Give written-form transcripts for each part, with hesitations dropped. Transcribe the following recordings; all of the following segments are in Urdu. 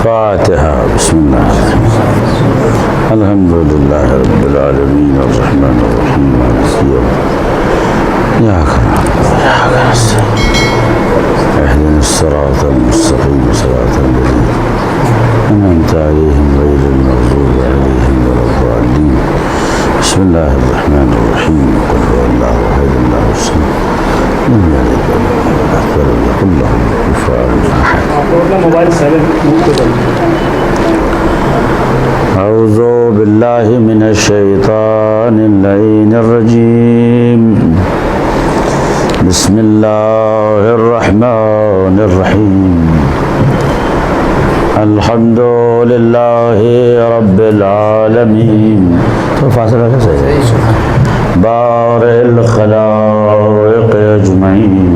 فاتحة. بسم الله الحمد لله رب العالمين الرحمن الرحيم مالك يوم إياك نعبد وإياك نستعين اهدنا الصراط المستقيم صراط الذين أنعمت عليهم غير المغضوب عليهم ولا الضالين. بسم الله الرحمن الرحيم قل هو الله أحد الله الصمد لم يلد ولم يكن له كفوا أحد. أعوذ بالله من الشيطان اللعين الرجيم. بسم الله الرحمن الرحيم. الحمد لله رب العالمين. بارئ الخلائق أجمعين.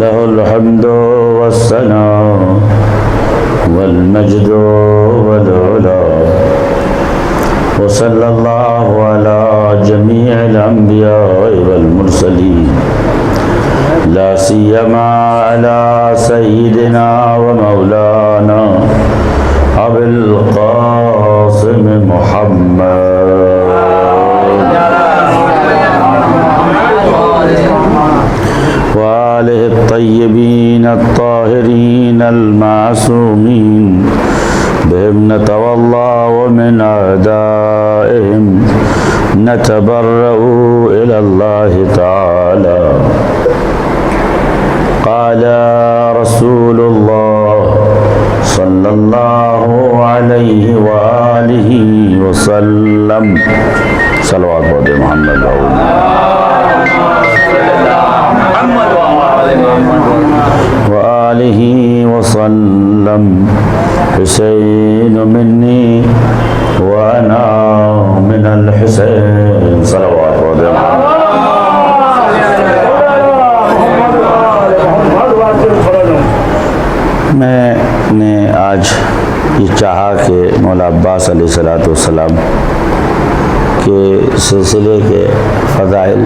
له الحمد والثناء والمجد والعلا. وصلى الله على جميع الأنبياء والمرسلين لا سيما على سيدنا ومولانا أبي القاسم محمد وآله الطيبين الطاهرين المعصومين بهم نتولى ومن أعدائهم نتبرأ إلى الله تعالى. قال رسول الله صلى الله عليه وآله وسلم صلوات محمد وآله وسلم. حسين مني وأنا من الحسين صلوات میں نے آج یہ چاہا کہ مولا عباس علیہ السلام کے سلسلے کے فضائل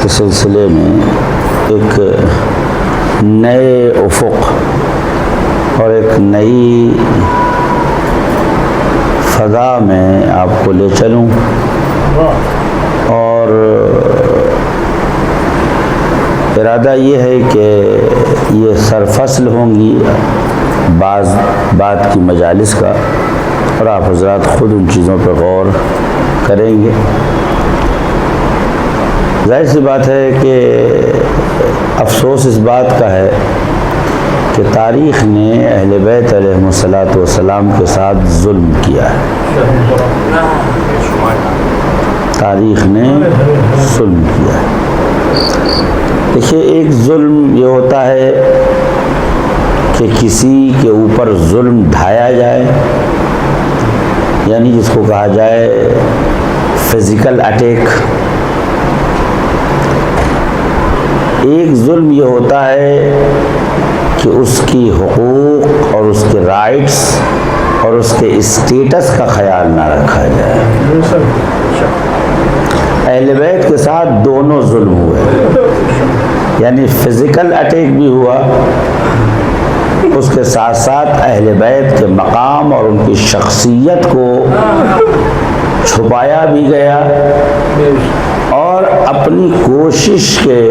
کے سلسلے میں ایک نئے افق اور ایک نئی فضا میں آپ کو لے چلوں اور ارادہ یہ ہے کہ یہ سرفصل ہوں گی بعض بات کی مجالس کا اور آپ حضرات خود ان چیزوں پہ غور کریں گے. ظاہر سی بات ہے کہ افسوس اس بات کا ہے کہ تاریخ نے اہل بیت علیہ السلام کے ساتھ ظلم کیا ہے. تاریخ نے ظلم کیا ہے. دیکھیے ایک ظلم یہ ہوتا ہے کہ کسی کے اوپر ظلم ڈھایا جائے، یعنی جس کو کہا جائے فزیکل اٹیک. ایک ظلم یہ ہوتا ہے کہ اس کی حقوق اور اس کے رائٹس اور اس کے اسٹیٹس کا خیال نہ رکھا جائے. اہل بیت کے ساتھ دونوں ظلم ہوئے، یعنی فزیکل اٹیک بھی ہوا، اس کے ساتھ ساتھ اہل بیت کے مقام اور ان کی شخصیت کو چھپایا بھی گیا اور اپنی کوشش کے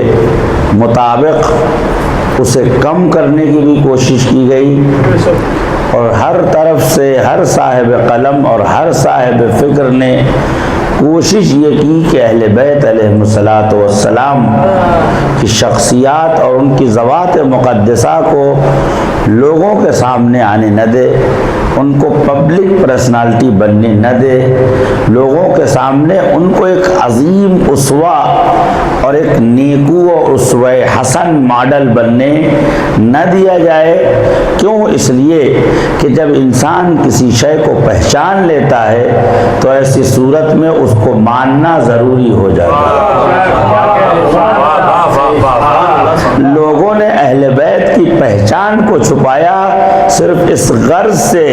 مطابق اسے کم کرنے کی بھی کوشش کی گئی. اور ہر طرف سے ہر صاحب قلم اور ہر صاحب فکر نے کوشش یہ کی کہ اہل بیت علیہ السلام کی شخصیات اور ان کی ذوات مقدسہ کو لوگوں کے سامنے آنے نہ دے، ان کو پبلک پرسنالٹی بننے نہ دے، لوگوں کے سامنے ان کو ایک عظیم اسوہ اور ایک نیکو و اسوہ حسن ماڈل بننے نہ دیا جائے. کیوں؟ اس لیے کہ جب انسان کسی شے کو پہچان لیتا ہے تو ایسی صورت میں اس کو ماننا ضروری ہو جاتا ہے. لوگوں نے اہل بیت کی پہچان کو چھپایا صرف اس غرض سے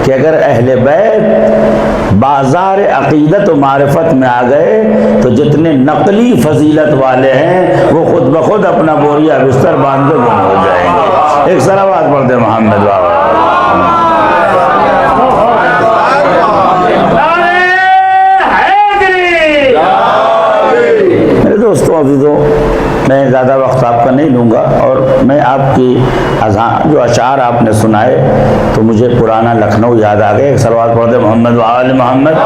کہ اگر اہل بیت بازار عقیدت و معرفت میں آ گئے تو جتنے نقلی فضیلت والے ہیں وہ خود بخود اپنا بوریا بستر باندھ کے گم ہو جائیں گے. ایک صلوات پڑھتے محمد بابا. جو اشعار آپ نے سنائے تو مجھے پرانا لکھنؤ یاد آ گیا. ایک صلوات پڑھ دے محمد و آل محمد.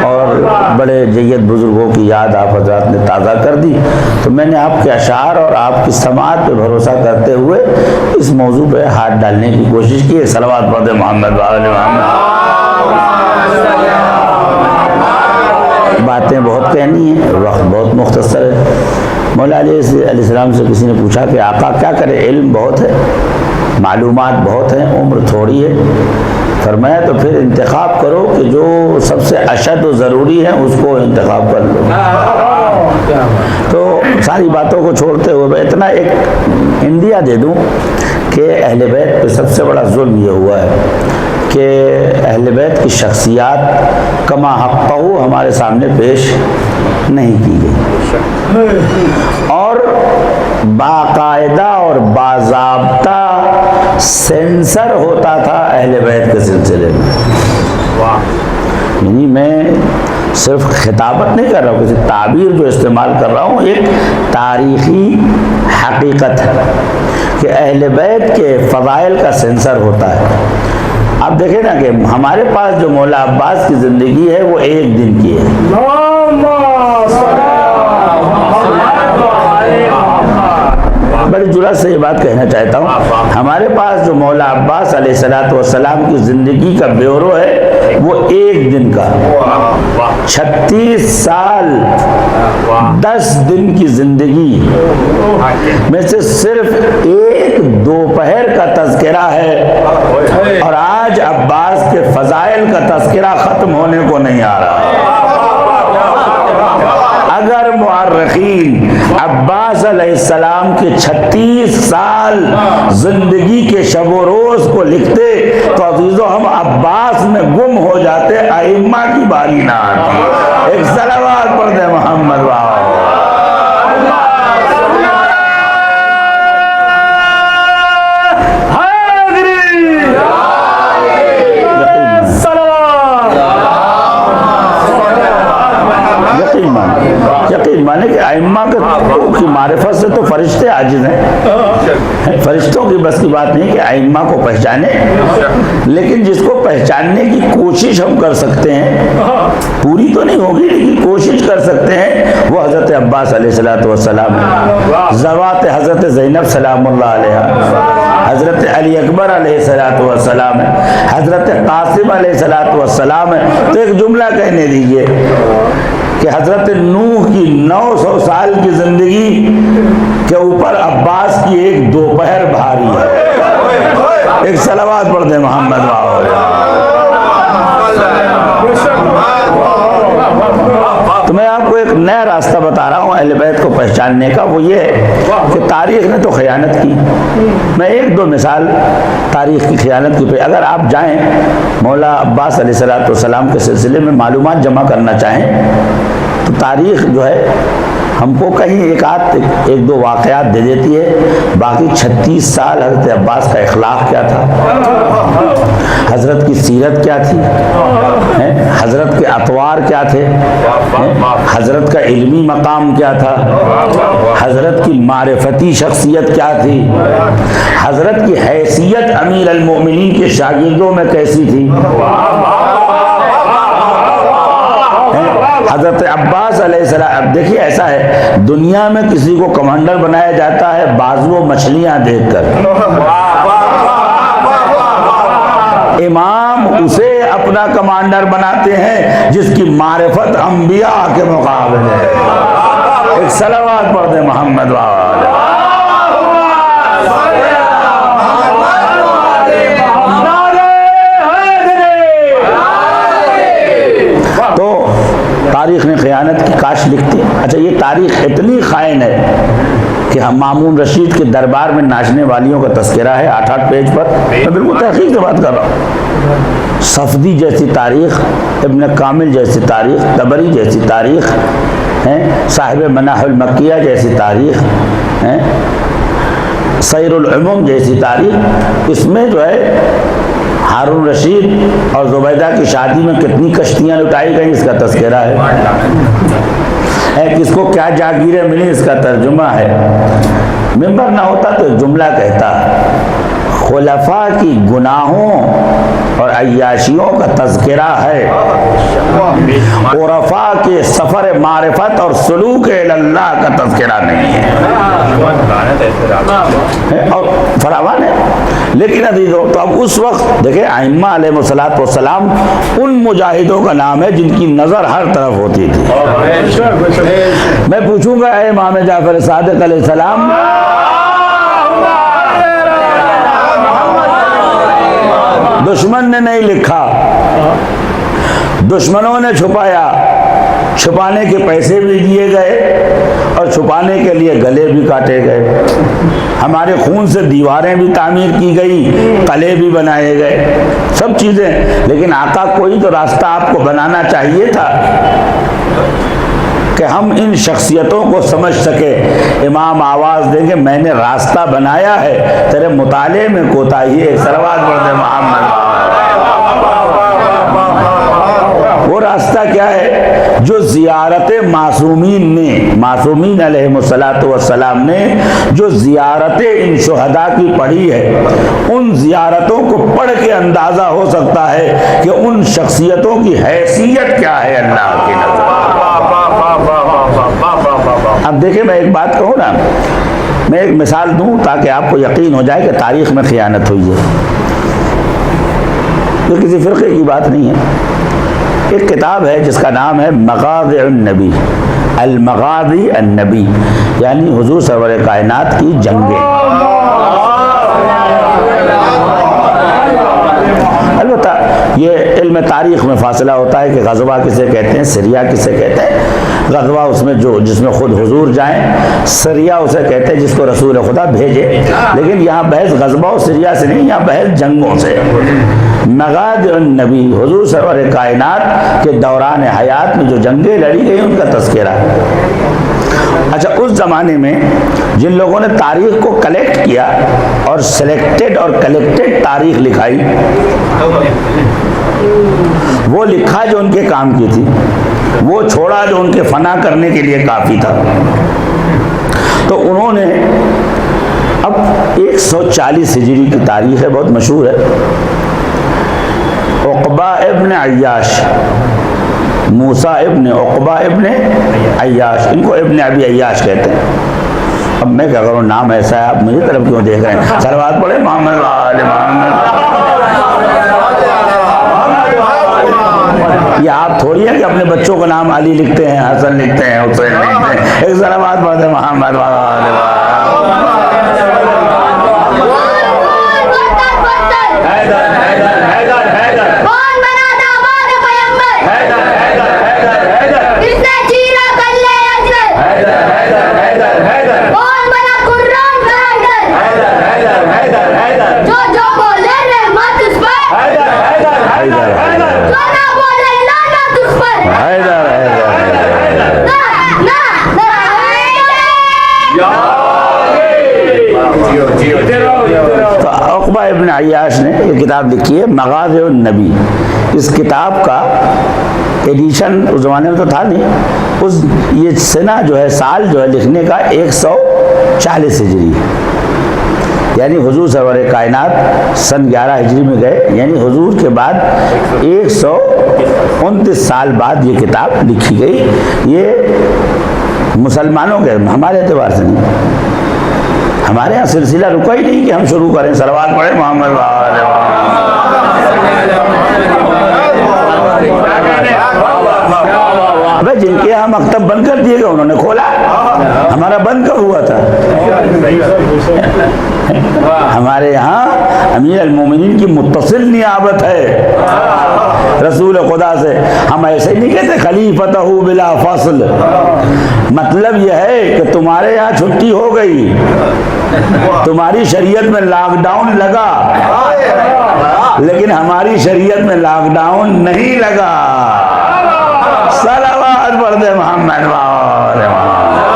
اور بڑے جید بزرگوں کی یاد آپ حضرات نے تازہ کر دی. تو میں نے آپ کے اشعار اور آپ کی سماعت پہ بھروسہ کرتے ہوئے اس موضوع پہ ہاتھ ڈالنے کی کوشش کی. صلوات پڑھ دے محمد و آل محمد. باتیں بہت کہنی ہیں، وقت بہت مختصر ہے. مولا علیہ السلام سے کسی نے پوچھا کہ آقا کیا کرے، علم بہت ہے، معلومات بہت ہیں، عمر تھوڑی ہے. فرمایا تو پھر انتخاب کرو کہ جو سب سے اشد و ضروری ہے اس کو انتخاب کر لو. تو ساری باتوں کو چھوڑتے ہوئے میں اتنا ایک انڈیا دے دوں کہ اہل بیت پہ سب سے بڑا ظلم یہ ہوا ہے کہ اہل بیت کی شخصیات کما حقہ ہمارے سامنے پیش نہیں کی گئی، اور باقاعدہ اور باضابطہ سینسر ہوتا تھا اہل بیت کے سلسلے میں. یعنی میں صرف خطابت نہیں کر رہا ہوں، کسی تعبیر جو استعمال کر رہا ہوں ایک تاریخی حقیقت ہے کہ اہل بیت کے فضائل کا سینسر ہوتا ہے. آپ دیکھیں نا کہ ہمارے پاس جو مولا عباس کی زندگی ہے وہ ایک دن کی ہے. بڑی جرأت سے یہ بات کہنا چاہتا ہوں، ہمارے پاس جو مولا عباس علیہ السلام کی زندگی کا بیورو ہے وہ ایک دن کا. 36 سال 10 دن کی زندگی میں سے صرف ایک دوپہر کا تذکرہ ہے، اور آج عباس کے فضائل کا تذکرہ ختم ہونے کو نہیں آ رہا. اگر مورخین عباس علیہ السلام کے 36 سال زندگی کے شب و روز کو لکھتے تو عزیزو ہم عباس میں گم ہو جاتے، ائمہ کی باری نہ آتی. ایک صلوات پڑھ دے محمد واہ. یقین مانے کہ ائمہ کی معرفت سے تو فرشتے عاجز ہیں، فرشتوں کی بس کی بات نہیں کہ ائمہ کو پہچانے، لیکن جس کو پہچاننے کی کوشش ہم کر سکتے ہیں، پوری تو نہیں ہوگی لیکن کوشش کر سکتے ہیں، وہ حضرت عباس علیہ السلام ہے. ذوات حضرت زینب سلام اللہ علیہ، حضرت علی اکبر علیہ السلام ہے، حضرت قاسم علیہ السلام ہے. تو ایک جملہ کہنے دیجئے کہ حضرت نوح کی 900 سال کی زندگی کے اوپر عباس کی ایک دوپہر بھاری ہے. ایک صلوات پڑھ دیں محمد تو میں آپ کو ایک نیا راستہ بتا رہا ہوں اہل بیت کو پہچاننے کا. وہ یہ ہے کہ تاریخ نے تو خیانت کی. میں ایک دو مثال تاریخ کی خیانت کی پہ اگر آپ جائیں مولا عباس علیہ السلام کے سلسلے میں معلومات جمع کرنا چاہیں تو تاریخ جو ہے ہم کو کہیں ایک دو واقعات دے دیتی ہے. باقی 36 سال حضرت عباس کا اخلاق کیا تھا، حضرت کی سیرت کیا تھی، حضرت کے اطوار کیا تھے، حضرت کا علمی مقام کیا تھا، حضرت کی معرفتی شخصیت کیا تھی، حضرت کی حیثیت امیر المومنین کے شاگردوں میں کیسی تھی. حضرت عباس علیہ السلام، اب دیکھیے ایسا ہے دنیا میں کسی کو کمانڈر بنایا جاتا ہے بازو و مچھلیاں دیکھ کر، امام اسے اپنا کمانڈر بناتے ہیں جس کی معرفت انبیاء کے مقابلے ہے. ایک صلوات پڑھ دے محمد وآلہ. تو تاریخ نے خیانت کی کاش لکھتی. اچھا یہ تاریخ اتنی خائن ہے کہ ہم مامون رشید کے دربار میں ناچنے والیوں کا تذکرہ ہے 8 پیج پر. میں بالکل تحقیق سے بات کر رہا ہوں. صفدی جیسی تاریخ، ابن کامل جیسی تاریخ، طبری جیسی تاریخ، صاحب مناح المکیہ جیسی تاریخ، سیر العموم جیسی تاریخ. اس میں جو ہے ہارون رشید اور زبیدہ کی شادی میں کتنی کشتیاں لٹائی گئیں اس کا تذکرہ ہے. کس کو کیا جاگیریں ملی اس کا ترجمہ ہے. ممبر نہ ہوتا تو جملہ کہتا خلفاء کی گناہوں اور عیاشیوں کا تذکرہ ہے، عرفاء کے سفر معرفت اور سلوک اللہ کا تذکرہ نہیں ہے. اور فراوان ہے. لیکن عزیزو تو اب اس وقت دیکھیں ائمہ علیہ الصلوۃ والسلام ان مجاہدوں کا نام ہے جن کی نظر ہر طرف ہوتی تھی. میں پوچھوں گا اے امام جعفر صادق علیہ السلام، دشمن نے نہیں لکھا، دشمنوں نے چھپایا، چھپانے کے پیسے بھی دیے گئے اور چھپانے کے لیے گلے بھی کاٹے گئے، ہمارے خون سے دیواریں بھی تعمیر کی گئی، قلعے بھی بنائے گئے، سب چیزیں. لیکن آقا کوئی تو راستہ آپ کو بنانا چاہیے تھا کہ ہم ان شخصیتوں کو سمجھ سکے. امام آواز دیں گے میں نے راستہ بنایا ہے، تیرے مطالعے میں کوتاہی ہے. صلوات پڑھ دے محمد. وہ راستہ کیا ہے جو زیارت معصومین نے، معصومین علیہ الصلوۃ والسلام نے جو زیارت ان شہداء کی پڑھی ہے، ان زیارتوں کو پڑھ کے اندازہ ہو سکتا ہے کہ ان شخصیتوں کی حیثیت کیا ہے اللہ کی نظر. اب دیکھیں میں ایک بات کہوں نا، میں ایک مثال دوں تاکہ آپ کو یقین ہو جائے کہ تاریخ میں خیانت ہوئی ہے. یہ کسی فرقے کی بات نہیں ہے. ایک کتاب ہے جس کا نام ہے مغازی النبی، المغازی النبی، یعنی حضور سرور کائنات کی جنگیں. البتہ یہ علم تاریخ میں فاصلہ ہوتا ہے کہ غزوہ کسے کہتے ہیں، سریہ کسے کہتے ہیں. غزوہ اس میں جس میں خود حضور جائیں، سریہ اسے کہتے ہیں جس کو رسول خدا بھیجے. لیکن یہاں بحث غزوہ و سریہ سے نہیں، یہاں بحث جنگوں سے. مغازی النبی، حضور سرور کائنات کے دوران حیات میں جو جنگیں لڑی گئی ان کا تذکرہ. اچھا، اس زمانے میں جن لوگوں نے تاریخ کو کلیکٹ کیا اور سلیکٹڈ اور کلیکٹڈ تاریخ لکھائی، وہ لکھا جو ان کے کام کی تھی، وہ چھوڑا جو ان کے فنا کرنے کے لیے کافی تھا. تو انہوں نے اب 140 ہجری کی تاریخ ہے، بہت مشہور ہے. عقبہ ابن عیاش، موسیٰ ابن عقبہ ابن عیاش، ان کو ابن ابی عیاش کہتے ہیں. اب میں کیا کروں، نام ایسا ہے، آپ مجھے طرف کیوں دیکھ رہے ہیں؟ صلوات پڑھے محمد وآل محمد. یہ آپ تھوڑی ہے کہ اپنے بچوں کا نام علی لکھتے ہیں، حسن لکھتے ہیں، حسین لکھتے ہیں. ایک صلوات پڑھتے محمد وآل محمد. تو عقبہ ابن عیاش نے یہ کتاب لکھی ہے مغازی النبی. اس کتاب کا ایڈیشن اس زمانے میں تو تھا نہیں. یہ سنہ جو ہے، سال جو ہے لکھنے کا 140 ہجری، یعنی حضور سرور کائنات سن 11 ہجری میں گئے، یعنی حضور کے بعد 129 سال بعد یہ کتاب لکھی گئی. یہ مسلمانوں کے، ہمارے اعتبار سے نہیں، ہمارے یہاں سلسلہ رکا ہی نہیں کہ ہم شروع کریں. صلوات پڑھیں محمد وآل محمد. جن کے یہاں مکتب بند کر دیے گا انہوں نے کھولا، ہمارا بند کب ہوا تھا؟ ہمارے یہاں امیر المومنین کی متصل نیابت ہے رسول خدا سے. ہم ایسے نہیں کہتے خلیفتہ بلا فصل. مطلب یہ ہے کہ تمہارے یہاں چھٹی ہو گئی، تمہاری شریعت میں لاک ڈاؤن لگا، لیکن ہماری شریعت میں لاک ڈاؤن نہیں لگا. صلوات پڑھ دے محمد وآل محمد.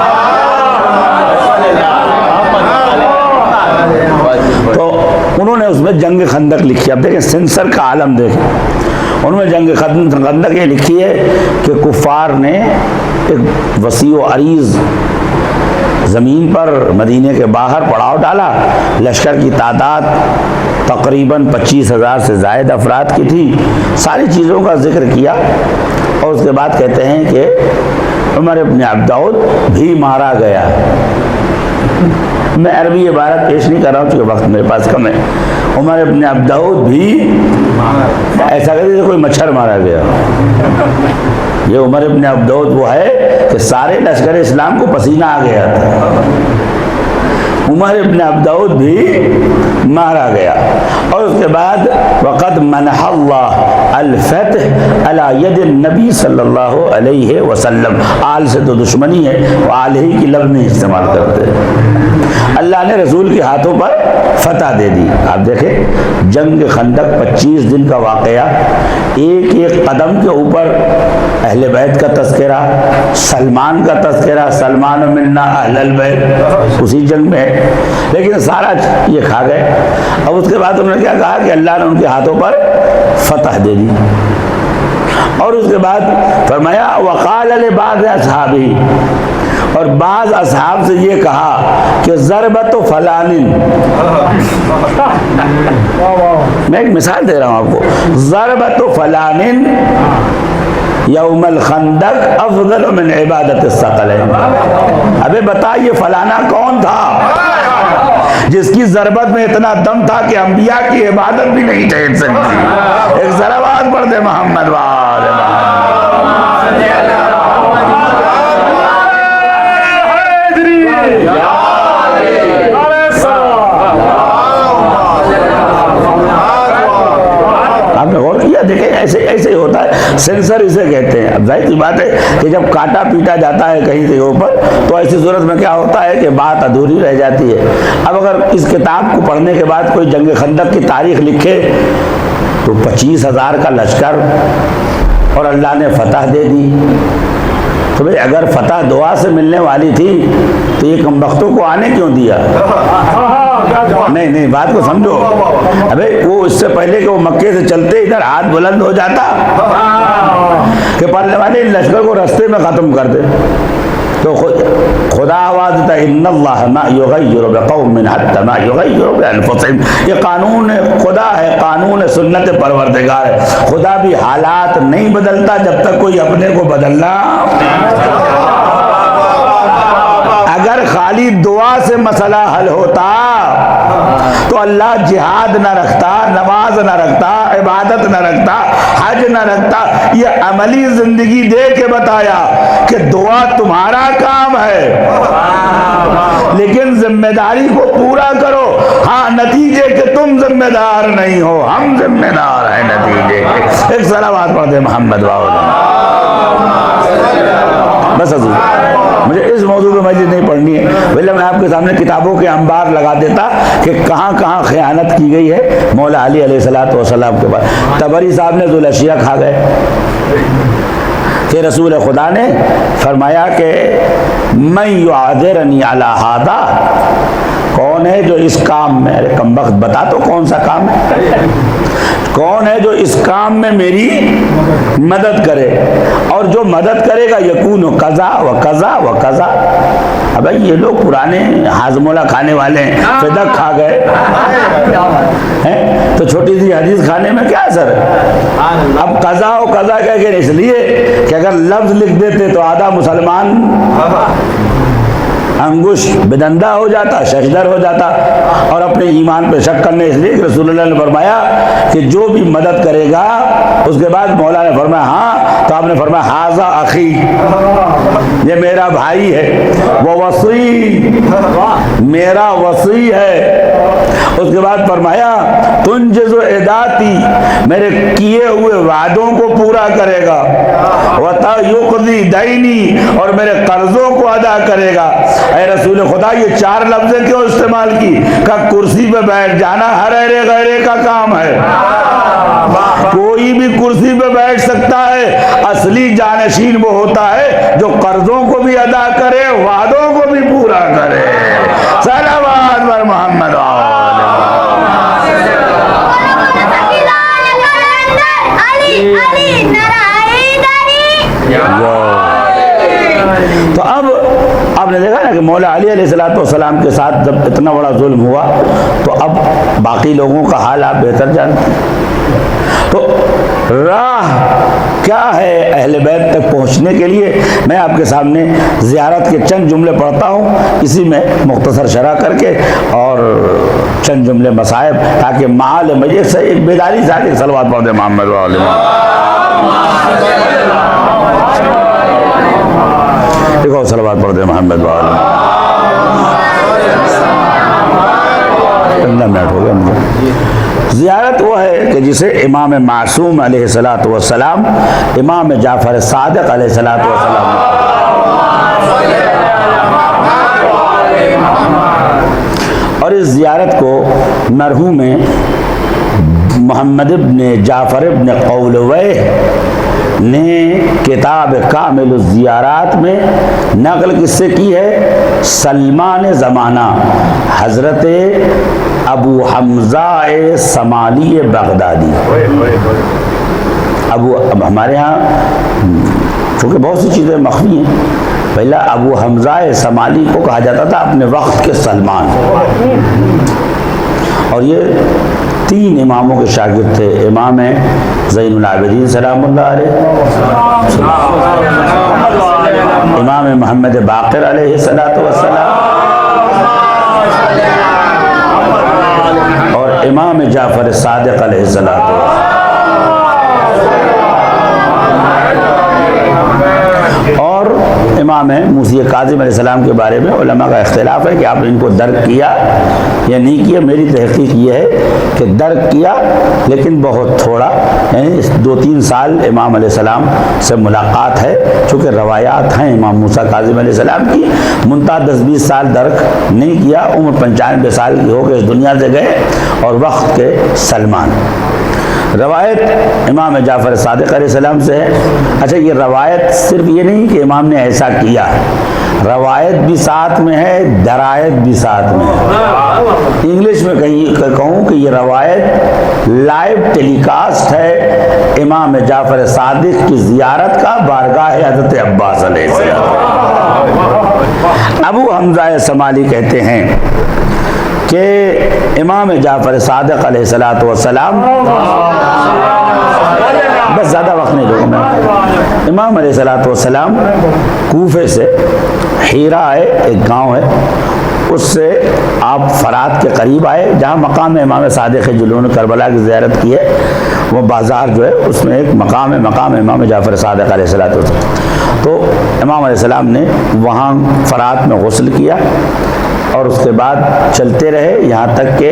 تو انہوں نے اس میں جنگ خندق لکھی. اب دیکھیں سنسر کا عالم دیکھیں. ان میں جنگ خندق یہ لکھی ہے کہ کفار نے ایک وسیع و عریض زمین پر مدینے کے باہر پڑاؤ ڈالا، لشکر کی تعداد تقریباً 25,000 سے زائد افراد کی تھی، ساری چیزوں کا ذکر کیا، اور اس کے بعد کہتے ہیں کہ عمر ابن عبدعود بھی مارا گیا۔ میں عربی عبارت پیش نہیں کر رہا ہوں چونکہ وقت میرے پاس کم ہے۔ عمر ابن عبدعود بھی ایسا کہتے ہیں کوئی مچھر مارا گیا۔ یہ عمر ابن عبدعود وہ ہے کہ سارے لشکر اسلام کو پسینہ آ گیا تھا، عمر ابن عبدعود بھی مارا گیا۔ اور اس کے بعد وقد منح اللہ الفتح علی ید النبی صلی اللہ علیہ وسلم، آل سے تو دشمنی ہے، وہ آل ہی کی لفظ نہیں استعمال کرتے، اللہ نے رسول کے ہاتھوں پر فتح دے دی۔ آپ دیکھیں جنگ خندق 25 دن کا واقعہ، ایک ایک قدم کے اوپر اہل بیت کا تذکرہ، سلمان کا تذکرہ، سلمان منا اہل البیت اسی جنگ میں ہے، لیکن سارا یہ کھا گئے۔ اب اس کے بعد انہوں نے کیا کہا کہ اللہ نے ان کے ہاتھوں پر فتح دے دی، اور اس کے بعد فرمایا وقال لبعض اصحابہ، اور بعض اصحاب سے یہ کہا کہ ضربت فلان، میں ایک مثال دے رہا ہوں آپ کو، ضربت فلان یوم الخندق افضل من عبادت الثقلین۔ ابے بتا یہ فلانا کون تھا جس کی ضربت میں اتنا دم تھا کہ انبیاء کی عبادت بھی نہیں ٹھہر سکتی؟ ایک ضربات پڑھ دے محمد وآل آپ نے غور کیا؟ دیکھیں ایسے ایسے ہوتا ہے، سینسر اسے کہتے ہیں۔ اب ظاہر سی بات ہے کہ جب کاٹا پیٹا جاتا ہے کہیں سے اوپر تو ایسی صورت میں کیا ہوتا ہے کہ بات ادھوری رہ جاتی ہے۔ اب اگر اس کتاب کو پڑھنے کے بعد کوئی جنگ خندق کی تاریخ لکھے تو 25,000 کا لشکر اور اللہ نے فتح دے دی، تو بھئی اگر فتح دعا سے ملنے والی تھی تو یہ کمبختوں کو آنے کیوں دیا؟ نہیں بات کو سمجھو، ابے وہ اس سے پہلے کہ وہ مکے سے چلتے ادھر ہاتھ بلند ہو جاتا کہ پڑھنے والے لشکر کو رستے میں ختم کر دے، تو خدا آواز دیتا ہے ان اللہ ما یغیر بقوم حتی ما یغیر بانفسہم۔ یہ قانون خدا ہے، قانون سنت پروردگار ہے، خدا بھی حالات نہیں بدلتا جب تک کوئی اپنے کو بدلنا۔ اگر خالی دعا سے مسئلہ حل ہوتا تو اللہ جہاد نہ رکھتا، نماز نہ رکھتا، عبادت نہ رکھتا، حج نہ رکھتا۔ یہ عملی زندگی دے کے بتایا کہ دعا تمہارا کام ہے لیکن ذمہ داری کو پورا کرو، ہاں نتیجے کے تم ذمہ دار نہیں ہو، ہم ذمہ دار ہیں نتیجے کے۔ ایک صلوات پڑھ دے محمد بس حضور، مجھے اس موضوع پہ مجلس نہیں پڑھنی ہے، ویسے میں آپ کے سامنے کتابوں کے انبار لگا دیتا کہ کہاں کہاں خیانت کی گئی ہے مولا علی علیہ السلام کے بعد۔ طبری صاحب نے ذوالاشیہ کھا گئے کہ رسول خدا نے فرمایا کہ من یعذرنی علی ھذا، کون ہے جو اس کام میں، ارے کمبخت بتا تو کون سا کام ہے، کون ہے جو اس کام میں میری مدد کرے، اور جو مدد کرے گا یکون قضا و قضا و قضا۔ اب یہ لوگ پرانے ہاضمولہ کھانے والے ہیں، فدق کھا گئے ہیں تو چھوٹی سی حدیث کھانے میں کیا اثر ہے؟ اب قضا و قضا کہہ کے اس لیے کہ اگر لفظ لکھ دیتے تو آدھا مسلمان انگوش بدندہ ہو جاتا، ششدر ہو جاتا، اور اپنے ایمان پہ شک کرنے، اس لیے کہ رسول اللہ نے فرمایا کہ جو بھی مدد کرے گا، اس کے بعد مولا نے فرمایا ہاں، تو آپ نے فرمایا ھذا اخی، یہ میرا بھائی ہے، وہ وصی، میرا وصی ہے۔ اس کے بعد فرمایا تنجز عداتی، میرے کیے ہوئے وعدوں کو پورا کرے گا، وَتَيُقْضِي دَيْنِي، اور میرے قرضوں کو ادا کرے گا۔ اے رسول خدا یہ 4 لفظیں کیوں استعمال کی؟ کہ کرسی پہ بیٹھ جانا ہر ایرے غیرے کا کام ہے، کوئی بھی کرسی پہ بیٹھ سکتا ہے، اصلی جانشین وہ ہوتا ہے جو قرضوں کو بھی ادا کرے، وعدوں کو بھی پورا کرے۔ صلوات بر محمد السلام کے ساتھ جب اتنا بڑا ظلم ہوا تو اب باقی لوگوں کا حال آپ بہتر جانتے ہیں۔ تو راہ کیا ہے اہل بیت تک پہنچنے کے لیے؟ میں آپ کے سامنے زیارت کے چند جملے پڑھتا ہوں، اسی میں مختصر شرح کر کے اور چند جملے مصائب، تاکہ معال مجلس سے ایک بیداری سے آگے صلوات پڑھ دیں محمد و آل محمد۔ دیکھو صلوات پڑھ دیں محمد و آل محمد۔ 15 منٹ ہو گئے مجھے۔ زیارت وہ ہے کہ جسے امام معصوم علیہ السلام، امام جعفر صادق علیہ السلام، اور اس زیارت کو مرحوم محمد ابن جعفر ابن قولویہ نے کتاب کامل الزیارات میں نقل کس سے کی ہے؟ سلمان زمانہ حضرت ابو حمزہ سمالی بغدادی۔ اب ہمارے ہاں چونکہ بہت سی چیزیں مخفی ہیں، پہلا ابو حمزہ سمالی کو کہا جاتا تھا اپنے وقت کے سلمان، اور یہ 3 اماموں کے شاگرد تھے، امام زین العابدین سلام اللہ علیہ، امام محمد باقر علیہ السلام، اور امام جعفر صادق علیہ السلام۔ اور امام موسی کاظم علیہ السلام کے بارے میں علماء کا اختلاف ہے کہ آپ نے ان کو درک کیا یا نہیں کیا۔ میری تحقیق یہ ہے کہ درک کیا، لیکن بہت تھوڑا، یعنی 2-3 سال امام علیہ السلام سے ملاقات ہے، چونکہ روایات ہیں امام موسیٰ کاظم علیہ السلام کی، منتہا 10-20 سال درک نہیں کیا۔ عمر 95 سال کی ہو کے اس دنیا سے گئے، اور وقت کے سلمان۔ روایت امام جعفر صادق علیہ السلام سے ہے۔ اچھا، یہ روایت صرف یہ نہیں کہ امام نے ایسا کیا، روایت بھی ساتھ میں ہے، درایت بھی ساتھ میں ہے۔ انگلش میں کہوں کہ یہ روایت لائیو ٹیلی کاسٹ ہے امام جعفر صادق کی زیارت کا بارگاہ حضرت عباس علیہ السلام۔ ابو حمزہ سمالی کہتے ہیں کہ امام جعفر صادق علیہ السلام، بس زیادہ وقت نہیں لوں گا میں، امام علیہ السلام کوفے سے حیرہ آئے، ایک گاؤں ہے، اس سے آپ فرات کے قریب آئے جہاں مقام امام صادق ہے، جنہوں نے کربلا کی زیارت کی ہے، وہ بازار جو ہے اس میں ایک مقام ہے، مقام امام جعفر صادق علیہ السلام۔ تو امام علیہ السلام نے وہاں فرات میں غسل کیا، اور اس کے بعد چلتے رہے یہاں تک کہ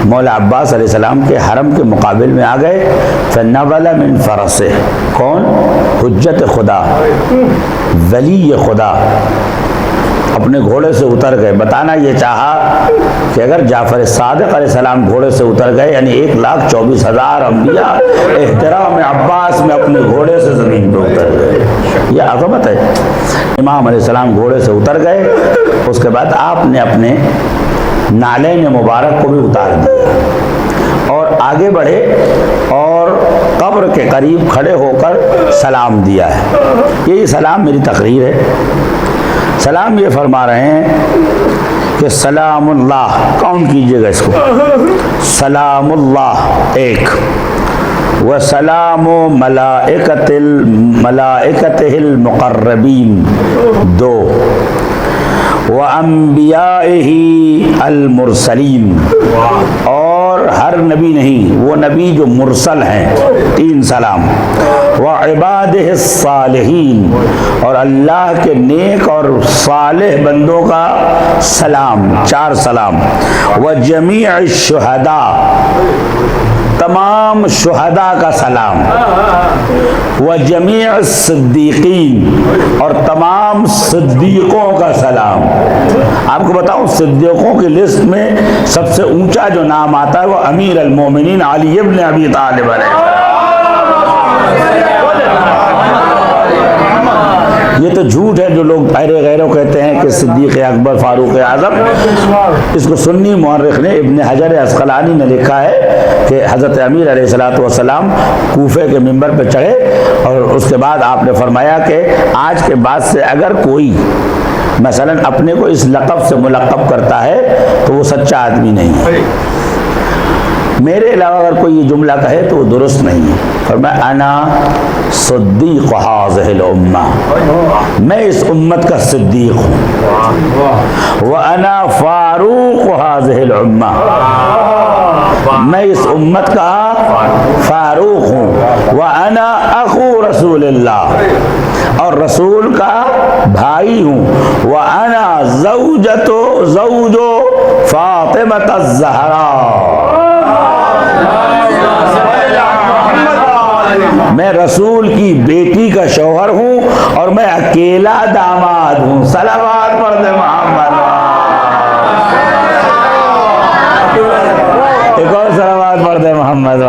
مولا عباس علیہ السلام کے حرم کے مقابل میں آ گئے۔ فنول من فرسہ، کون؟ حجت خدا، ولی خدا، اپنے گھوڑے سے اتر گئے۔ بتانا یہ چاہا کہ اگر جعفر صادق علیہ السلام گھوڑے سے اتر گئے، یعنی 1,24,000 انبیاء احترام عباس میں اپنے گھوڑے سے زمین پہ اتر گئے، یہ عظمت ہے۔ امام علیہ السلام گھوڑے سے اتر گئے، اس کے بعد آپ نے اپنے نالین مبارک کو بھی اتار دیا اور آگے بڑھے، اور قبر کے قریب کھڑے ہو کر سلام دیا ہے۔ یہی سلام میری تقریر ہے۔ سلام یہ فرما رہے ہیں کہ سلام اللہ، کاؤنٹ کیجئے گا اس کو، سلام اللہ ایک، وسلام ملائکتہ المقربین دو، وانبیائہ المرسلین، اور ہر نبی نہیں، وہ نبی جو مرسل ہیں، 3 سلام، وعبادہ الصالحین، اور اللہ کے نیک اور صالح بندوں کا سلام، 4 سلام، وجمیع الشہداء، تمام شہداء کا سلام، وجمیع الصدیقین، اور تمام صدیقوں کا سلام۔ آپ کو بتاؤں صدیقوں کی لسٹ میں سب سے اونچا جو نام آتا ہے وہ امیر المومنین علی ابن ابی طالب علیہ۔ یہ تو جھوٹ ہے جو لوگ غیروں کہتے ہیں کہ صدیق اکبر فاروق اعظم۔ اس کو سنی مورخ نے ابن حجر عسقلانی نے لکھا ہے کہ حضرت امیر علیہ السلام کوفے کے منبر پہ چڑھے، اور اس کے بعد آپ نے فرمایا کہ آج کے بعد سے اگر کوئی مثلا اپنے کو اس لقب سے ملقب کرتا ہے تو وہ سچا آدمی نہیں ہے. میرے علاوہ اگر کوئی یہ جملہ کہے تو وہ درست نہیں ہے. فرمایا انا صدیق هذه الامہ، میں اس امت کا صدیق ہوں. وانا فاروق هذه الامہ، میں اس امت کا فاروق ہوں. وانا اخو رسول اللہ، اور رسول کا بھائی ہوں. وانا زوج فاطمہ الزہراء، میں رسول کی بیٹی کا شوہر ہوں اور میں اکیلا داماد ہوں. صلوات پڑھ دے محمد. ایک اور صلوات پڑھ دے محمد.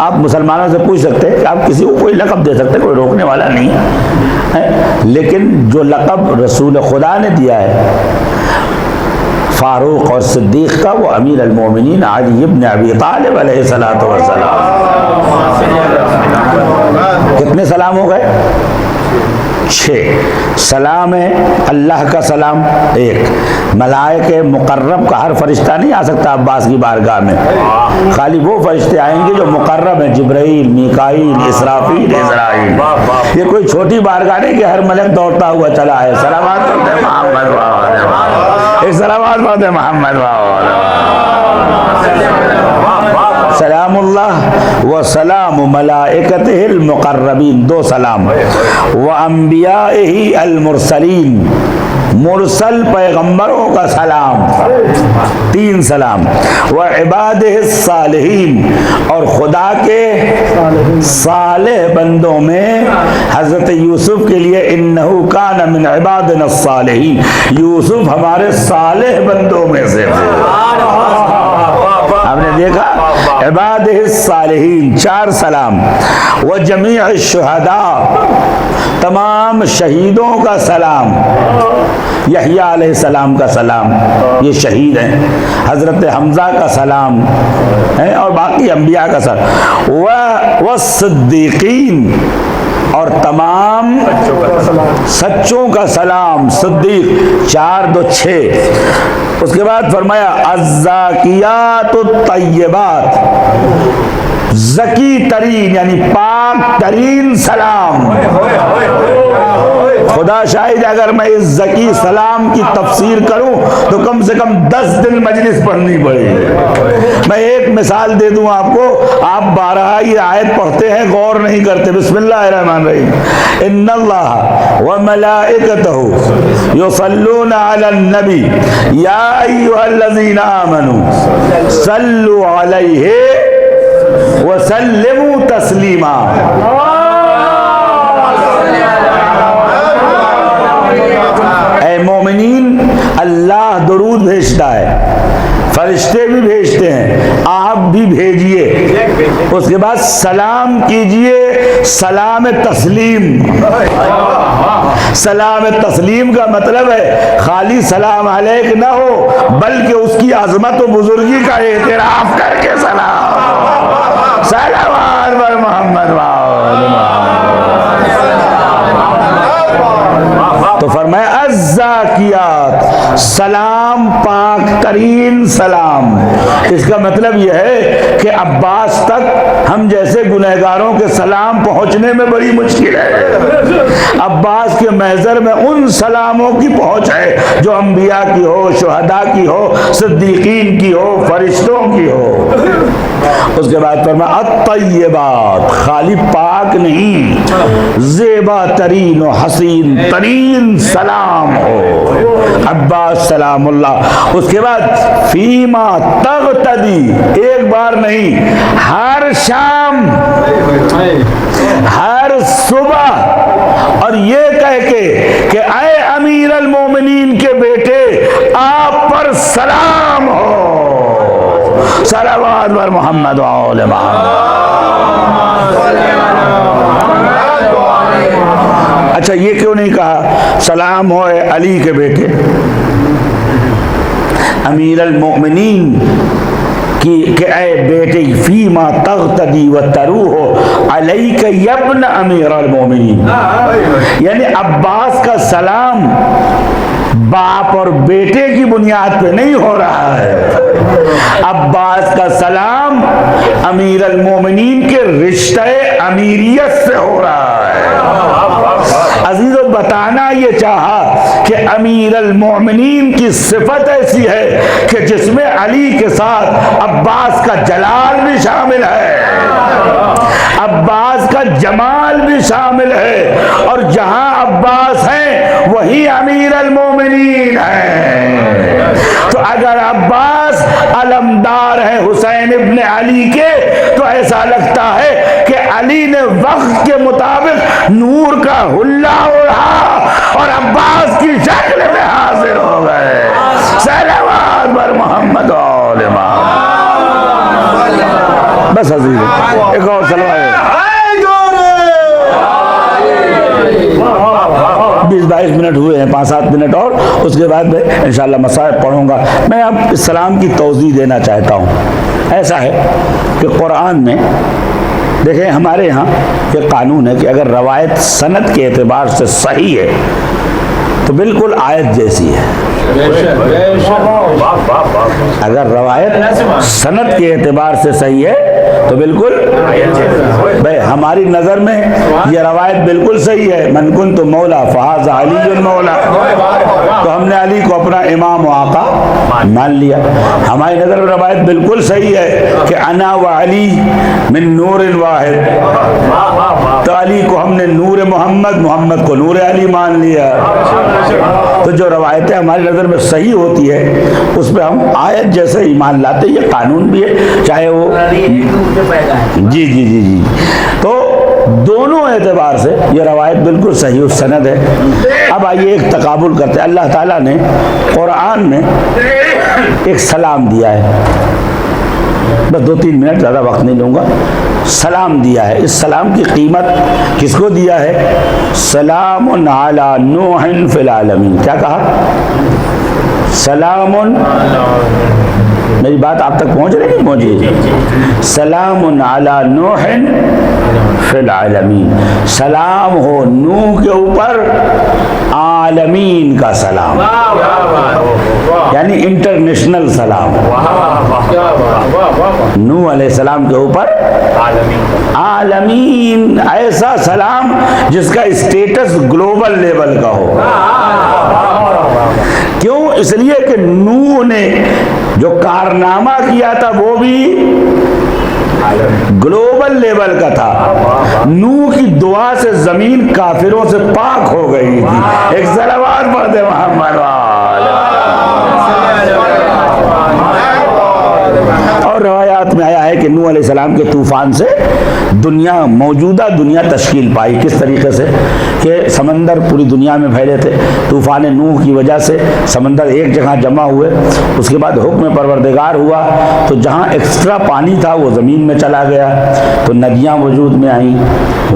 آپ مسلمانوں سے پوچھ سکتے ہیں کہ آپ کسی کو کوئی لقب دے سکتے ہیں، کوئی روکنے والا نہیں ہے، لیکن جو لقب رسول خدا نے دیا ہے فاروق اور صدیق کا، وہ امیر المومنین علی ابن ابی طالب علیہ الصلوۃ والسلام. کتنے سلام ہو گئے؟ 6. سلام ہے اللہ کا سلام 1. ملائکہ مقرب کا ہر فرشتہ نہیں آ سکتا عباس کی بارگاہ میں، خالی وہ فرشتے آئیں گے جو مقرب ہیں، جبرائیل، میکائیل، اسرافیل، اسرائیل. یہ کوئی چھوٹی بارگاہ نہیں کہ ہر ملک دوڑتا ہوا چلا ہے. سلامات پڑھتے ہیں محمد، ایک سلامات پڑھتے ہیں محمد. سلام اللہ و سلام ملائکتہ المقربین، 2 سلام. و انبیائہ المرسلین، مرسل پیغمبروں کا سلام 3 سلام. و عبادہ الصالحین، اور خدا کے صالح بندوں میں حضرت یوسف کے لیے انہو کان من عبادنا الصالحین، یوسف ہمارے صالح بندوں میں سے تھے. آپ نے دیکھا عبادہ الصالحین 4 سلام. و جمیع الشہداء، تمام شہیدوں کا سلام. یحییٰ علیہ السلام کا سلام، یہ شہید ہیں. حضرت حمزہ کا سلام ہے، اور باقی انبیاء کا سلام. والصدیقین، اور تمام سچوں کا سلام. صدیق 4 2 6. اس کے بعد فرمایا الزاکیات الطیبات، زکی ترین یعنی پاک ترین سلام. خدا شاہد اگر میں اس زکی سلام کی تفسیر کروں تو کم سے کم 10 دن مجلس پڑھنی پڑے گی. میں ایک مثال دے دوں آپ کو، آپ 12 یہ آیت پڑھتے ہیں، غور نہیں کرتے. بسم اللہ الرحمن الرحیم. ان اللہ وملائکتہ یصلون علی النبی یا ایھا الذین آمنوا صلوا علیہ وسلموا تسلیما. اے مومنین، اللہ درود بھیجتا ہے، فرشتے بھی بھیجتے ہیں، آپ بھی بھیجئے. اس کے بعد سلام کیجئے، سلام تسلیم. سلام تسلیم کا مطلب ہے خالی سلام علیک نہ ہو، بلکہ اس کی عظمت و بزرگی کا اعتراف کر کے سلام. صلوات بر محمد. تو فرمایا الزاکیات، سلام پاک ترین سلام. اس کا مطلب یہ ہے کہ عباس تک ہم جیسے گنہگاروں کے سلام پہنچنے میں بڑی مشکل ہے. عباس کے محضر میں ان سلاموں کی پہنچ ہے جو انبیاء کی ہو، شہداء کی ہو، صدیقین کی ہو، فرشتوں کی ہو. اس کے بعد فرمایا الطیبات، خالی پاک نہیں، زیبا ترین و حسین ترین سلام ہو. عباس سلام اللہ. اس کے بعد فیما تغتدی، ایک بار نہیں، ہر شام، ہر صبح، اور یہ کہہ کے کہ اے امیر المومنین کے بیٹے، آپ پر سلام ہو. صلوات بر محمد و آل محمد. اچھا یہ کیوں نہیں کہا سلام ہو اے علی کے بیٹے؟ امیر المؤمنین کہ اے بیٹے فیما تغتدی و تروح علیک یبن امیر المومنین، یعنی عباس کا سلام باپ اور بیٹے کی بنیاد پہ نہیں ہو رہا ہے، عباس کا سلام امیر المومنین کے رشتہ امیریت سے ہو رہا ہے۔ عزیزو بتانا یہ چاہا کہ امیر المومنین کی صفت ایسی ہے کہ جس میں علی کے ساتھ عباس کا جلال بھی شامل ہے، عباس کا جمال بھی شامل ہے، اور جہاں عباس ہیں وہی امیر المومنین ہیں۔ تو اگر عباس علمدار ہے حسین ابن علی کے تو ایسا لگتا ہے کہ علی نے وقت کے مطابق نور کا حلہ اڑا اور عباس کی شکل میں حاضر ہو گئے۔ صلوات بر محمد و آل محمد۔ بس عزیز ایک اور صلوات 20-22 منٹ ہوئے ہیں، 5-7 منٹ اور اس کے بعد میں انشاءاللہ مصائب پڑھوں گا۔ میں اب اسلام کی توضیح دینا چاہتا ہوں۔ ایسا ہے کہ قرآن میں دیکھیں ہمارے ہاں یہ قانون ہے کہ اگر روایت سند کے اعتبار سے صحیح ہے تو بالکل آیت جیسی ہے، اگر روایت سند کے اعتبار سے صحیح ہے تو بالکل بھائی ہماری نظر میں یہ روایت بالکل صحیح ہے، من کنت مولا فہذا علی المولا، تو ہم نے علی کو اپنا امام و آقا مان لیا۔ ہماری نظر میں روایت بالکل صحیح ہے کہ انا و علی من نور واحد، تو علی کو ہم نے نور محمد، محمد کو نور علی مان لیا۔ تو جو روایتیں ہماری نظر میں صحیح ہوتی ہے اس پہ ہم آیت جیسے ایمان لاتے، یہ قانون بھی ہے، چاہے وہ جی تو دونوں اعتبار سے یہ روایت بالکل صحیح السند ہے۔ اب آئیے ایک تقابل کرتے ہیں۔ اللہ تعالیٰ نے قرآن میں ایک سلام دیا ہے، بس 2-3 منٹ، زیادہ وقت نہیں لوں گا۔ سلام دیا ہے، اس سلام کی قیمت کس کو دیا ہے؟ سلام علی نوح فی العالمین۔ کیا کہا؟ سلام، میری بات آپ تک پہنچ رہی ہے؟ پہنچی۔ سلام علی نوح فی العالمین، سلام ہو نوح کے اوپر، عالمین کا سلام، یعنی انٹرنیشنل سلام، نوح علیہ السلام کے اوپر عالمین، ایسا سلام جس کا اسٹیٹس گلوبل لیول کا ہو۔ کیوں؟ اس لیے کہ نوح نے جو کارنامہ کیا تھا وہ بھی گلوبل لیول کا تھا۔ نوح کی دعا سے زمین کافروں سے پاک ہو گئی تھی۔ ایک صلوات پڑھ دے محمد اور روایات میں آیا ہے کہ نوح علیہ السلام کے طوفان سے موجودہ دنیا تشکیل پائی۔ کس طریقے سے کہ سمندر پوری دنیا میں پھیلے تھے، طوفان نوح کی وجہ سے سمندر ایک جگہ جمع ہوئے، اس کے بعد حکم پروردگار ہوا تو جہاں ایکسٹرا پانی تھا وہ زمین میں چلا گیا، تو ندیاں وجود میں آئیں،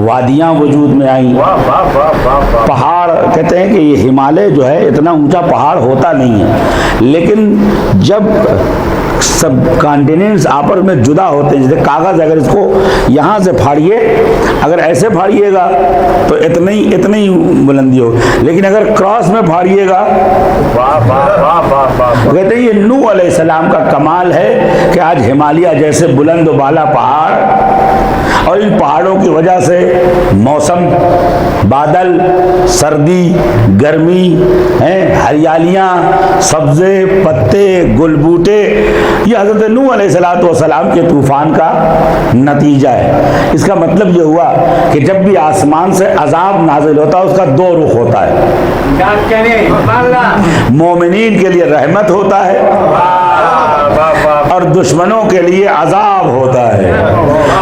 وادیاں وجود میں آئیں، پہاڑ، کہتے ہیں کہ یہ ہمالیہ جو ہے اتنا اونچا پہاڑ ہوتا نہیں ہے، لیکن جب سب کانٹیننٹس آپس میں جدا ہوتے ہیں، جیسے کاغذ اگر اس کو یہاں سے پھاڑیے، اگر ایسے پھاڑیے گا تو اتنی بلندی ہو، لیکن اگر کراس میں پھاڑیے گا، کہتے ہیں یہ نوح علیہ السلام کا کمال ہے کہ آج ہمالیہ جیسے بلند و بالا پہاڑ، اور ان پہاڑوں کی وجہ سے موسم، بادل، سردی، گرمی، ہریالیاں، سبزے، پتے، گل بوٹے، یہ حضرت نوح علیہ السلام کے طوفان کا نتیجہ ہے۔ اس کا مطلب یہ ہوا کہ جب بھی آسمان سے عذاب نازل ہوتا ہے اس کا 2 رخ ہوتا ہے، مومنین کے لیے رحمت ہوتا ہے اور دشمنوں کے لیے عذاب ہوتا ہے۔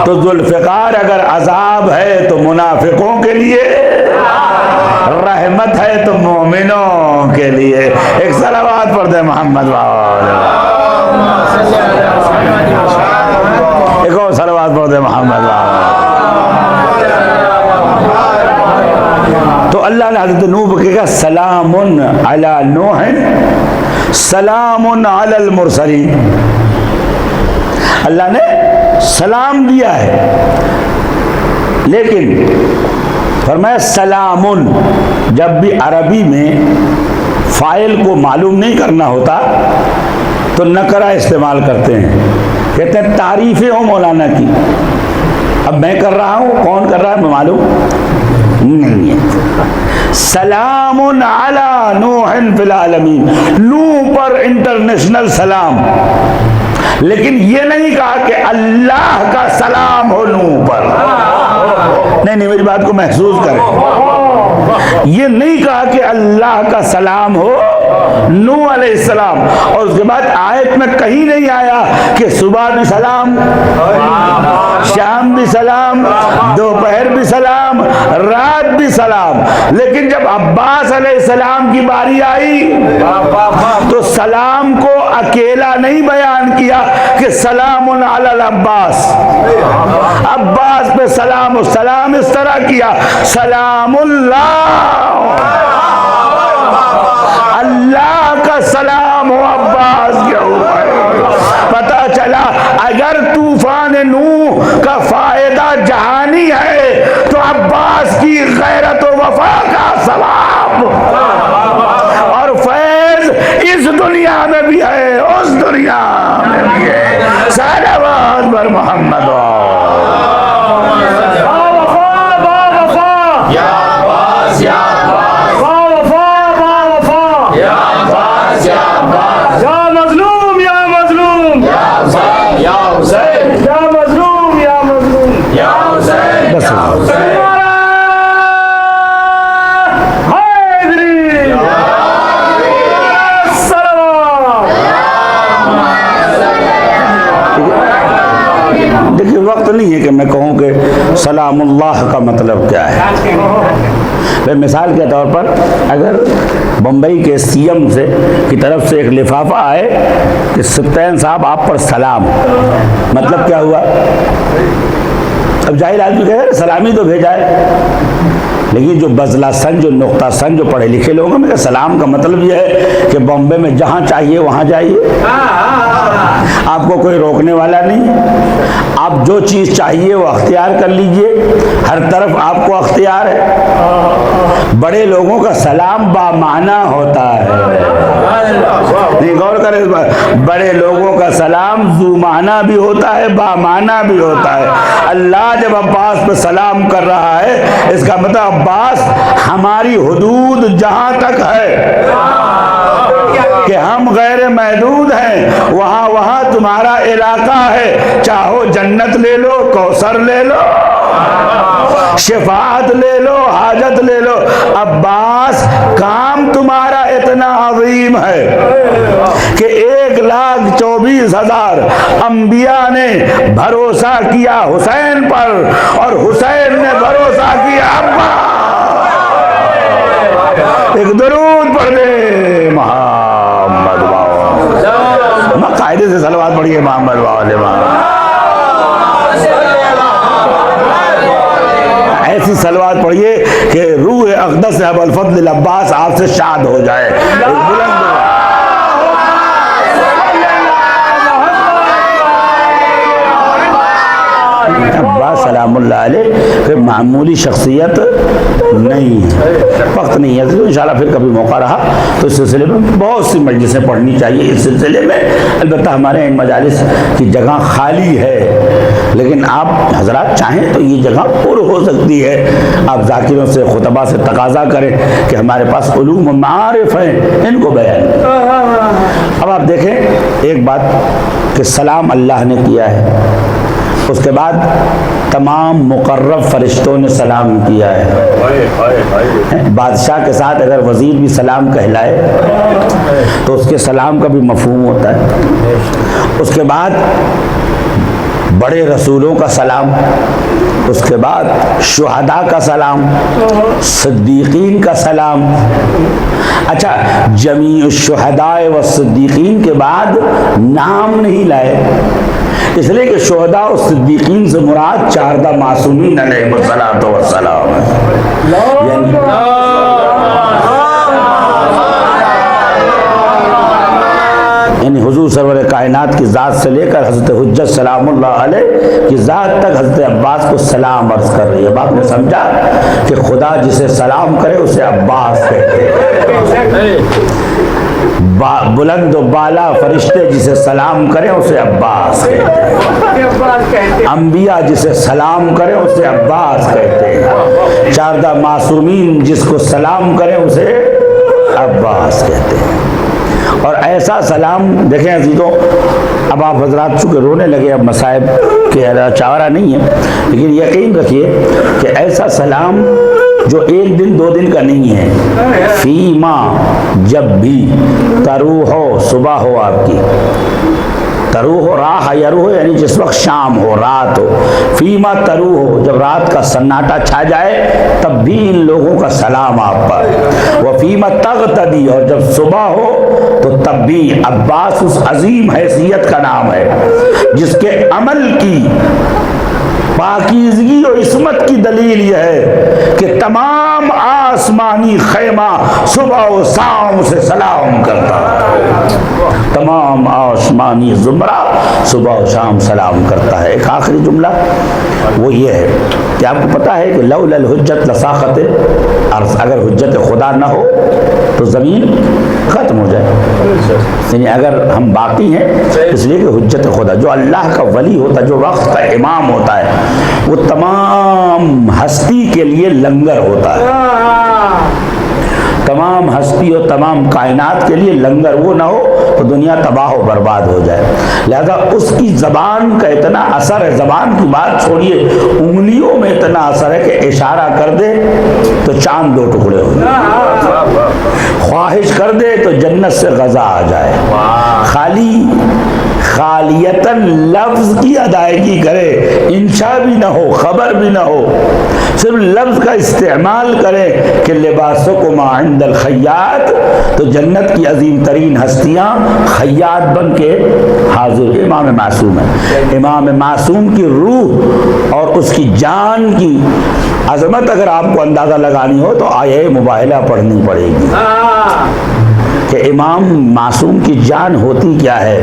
تو ذوالفقار اگر عذاب ہے تو منافقوں کے لیے، رحمت ہے تو مومنوں کے لیے۔ ایک صلوات پڑھ دیں محمد والا، ایک اور صلوات پڑھ دیں محمد والا۔ تو اللہ نے حضرت نوح کو کہا سلام علی نوح سلام علی المرسلین، اللہ نے سلام دیا ہے، لیکن فرمایا سلامن، جب بھی عربی میں فاعل کو معلوم نہیں کرنا ہوتا تو نکرہ استعمال کرتے ہیں، کہتے ہیں تعریفیں ہوں مولانا کی. اب میں کر رہا ہوں، کون کر رہا ہے معلوم نہیں ہے. سلام علی نوح فی العالمین، نوح پر انٹرنیشنل سلام، لیکن یہ نہیں کہا کہ اللہ کا سلام ہو نوح پر. نہیں میری بات کو محسوس کریں، یہ نہیں کہا کہ اللہ کا سلام ہو نوح علیہ السلام. اور اس کے بعد آیت میں کہیں نہیں آیا کہ صبح بھی سلام، شام بھی سلام، دوپہر بھی سلام، رات بھی سلام. لیکن جب عباس علیہ السلام کی باری آئی تو سلام کو اکیلا نہیں بیان کیا کہ سلام علی العباس، عباس پہ سلام، و سلام اس طرح کیا سلام اللہ کا سلام ہو عباس کے اوپر. پتا چلا اگر طوفان نوح کا فائدہ جہانی ہے تو عباس کی غیرت و وفا کا ثواب اور فیض اس دنیا میں بھی ہے، اس دنیا میں بھی ہے. صلوات بر محمد دیکھیے وقت نہیں ہے کہ میں کہوں کہ سلام اللہ کا مطلب کیا ہے. مثال کے طور پر اگر بمبئی کے سی ایم کی طرف سے ایک لفافہ آئے کہ سبطین صاحب آپ پر سلام، مطلب کیا ہوا؟ اب جاہل آدمی کہے سلامی تو بھیجا ہے، لیکن جو بزلا سن، جو نقطہ سن، جو پڑھے لکھے لوگ ہیں، سلام کا مطلب یہ ہے کہ بمبے میں جہاں چاہیے وہاں جائیے، آپ کو کوئی روکنے والا نہیں، آپ جو چیز چاہیے وہ اختیار کر لیجئے، ہر طرف آپ کو اختیار ہے. بڑے لوگوں کا سلام بامعنی ہوتا ہے، نہیں غور کریں اس بات، بڑے لوگوں کا سلام ذو معنی بھی ہوتا ہے، بامعنی بھی ہوتا ہے. اللہ جب عباس پہ سلام کر رہا ہے اس کا مطلب عباس ہماری حدود جہاں تک ہے کہ ہم غیر محدود ہیں، وہاں وہاں تمہارا علاقہ ہے، چاہو جنت لے لو، کوثر لے لو، شفاعت لے لو، حاجت لے لو. عباس کام تمہارا اتنا عظیم ہے کہ 1,24,000 انبیاء نے بھروسہ کیا حسین پر اور حسین نے بھروسہ کیا عباس. ایک درود پڑھ دے محمد باؤ، قاعدے سے صلوات پڑھیے محمد باؤ علیہ وسلم. ایسی صلوات پڑھیے کہ روح اقدس ابو الفضل العباس آپ سے شاد ہو جائے. عباس سلام اللہ علیہ کہ معمولی شخصیت نہیں ہے. وقت نہیں ہے، انشاءاللہ پھر کبھی موقع رہا تو اس سلسلے میں بہت سی مجلسیں پڑھنی چاہیے اس سلسلے میں. البتہ ہمارے ان مجالس کی جگہ خالی ہے، لیکن آپ حضرات چاہیں تو یہ جگہ پر ہو سکتی ہے. آپ ذاکروں سے، خطبہ سے تقاضا کریں کہ ہمارے پاس علوم و معارف ہیں، ان کو بیان. اب آپ دیکھیں ایک بات کہ سلام اللہ نے کیا ہے، اس کے بعد تمام مقرب فرشتوں نے سلام کیا ہے. بادشاہ کے ساتھ اگر وزیر بھی سلام کہلائے تو اس کے سلام کا بھی مفہوم ہوتا ہے. اس کے بعد بڑے رسولوں کا سلام، اس کے بعد شہداء کا سلام، صدیقین کا سلام. اچھا، جمیع الشہداء والصدیقین کے بعد نام نہیں لائے، اس لیے کہ شہداء و صدیقین سے مراد 14 معصومین علیہ السلام یعنی حضور حضور سرور کائنات کی ذات سے لے کر حضرت حجت سلام اللہ علیہ کی ذات تک حضرت عباس کو سلام عرض کر رہی ہے۔ اب آپ نے سمجھا کہ خدا جسے سلام کرے اسے عباس کہتے ہیں، بلند و بالا فرشتے جسے سلام کریں اسے عباس کہتے ہیں، انبیاء جسے سلام کریں اسے عباس کہتے ہیں، چاردہ معصومین جس کو سلام کریں اسے عباس کہتے ہیں۔ اور ایسا سلام دیکھیں عزیزوں، اب آپ حضرات چونکہ رونے لگے، اب مصائب کے چارہ نہیں ہے، لیکن یقین رکھیے کہ ایسا سلام جو ایک دن دو دن کا نہیں ہے، فیما جب بھی تروح ہو، صبح ہو آپ کی، تروح ہو، راہ یروح ہو یعنی جس وقت شام ہو، رات ہو، فیما تروح ہو جب رات کا سناٹا چھا جائے تب بھی ان لوگوں کا سلام آپ پر، وہ فیما تغتدی اور جب صبح ہو تو تب بھی عباس اس عظیم حیثیت کا نام ہے جس کے عمل کی پاکیزگی اور عصمت کی دلیل یہ ہے کہ تمام آسمانی خیمہ صبح و شام سے سلام کرتا ہے، تمام آسمانی زمرہ صبح و شام سلام کرتا ہے۔ ایک آخری جملہ وہ یہ ہے کہ آپ کو پتا ہے کہ لولا الحجت لساقط ارض، اگر حجت خدا نہ ہو تو زمین ختم ہو جائے، یعنی اگر ہم باقی ہیں اس لیے کہ حجت خدا، جو اللہ کا ولی ہوتا ہے، جو وقت کا امام ہوتا ہے، وہ تمام ہستی کے لیے لنگر ہوتا ہے، تمام ہستی اور تمام کائنات کے لیے لنگر، وہ نہ ہو تو دنیا تباہ و برباد ہو جائے۔ لہذا اس کی زبان کا اتنا اثر ہے، زبان کی بات چھوڑیے، انگلیوں میں اتنا اثر ہے کہ اشارہ کر دے تو چاند دو ٹکڑے ہو جائے، خواہش کر دے تو جنت سے غذا آ جائے، خالیتاً لفظ کی ادائیگی کرے، انشاء بھی نہ ہو، خبر بھی نہ ہو، صرف لفظ کا استعمال کرے کہ لباسکم عند الخیاط، تو جنت کی عظیم ترین ہستیاں خیاط بن کے حاضر۔ امام معصوم ہے، امام معصوم کی روح اور اس کی جان کی عظمت اگر آپ کو اندازہ لگانی ہو تو آیہ مباہلہ پڑھنی پڑے گی کہ امام معصوم کی جان ہوتی کیا ہے،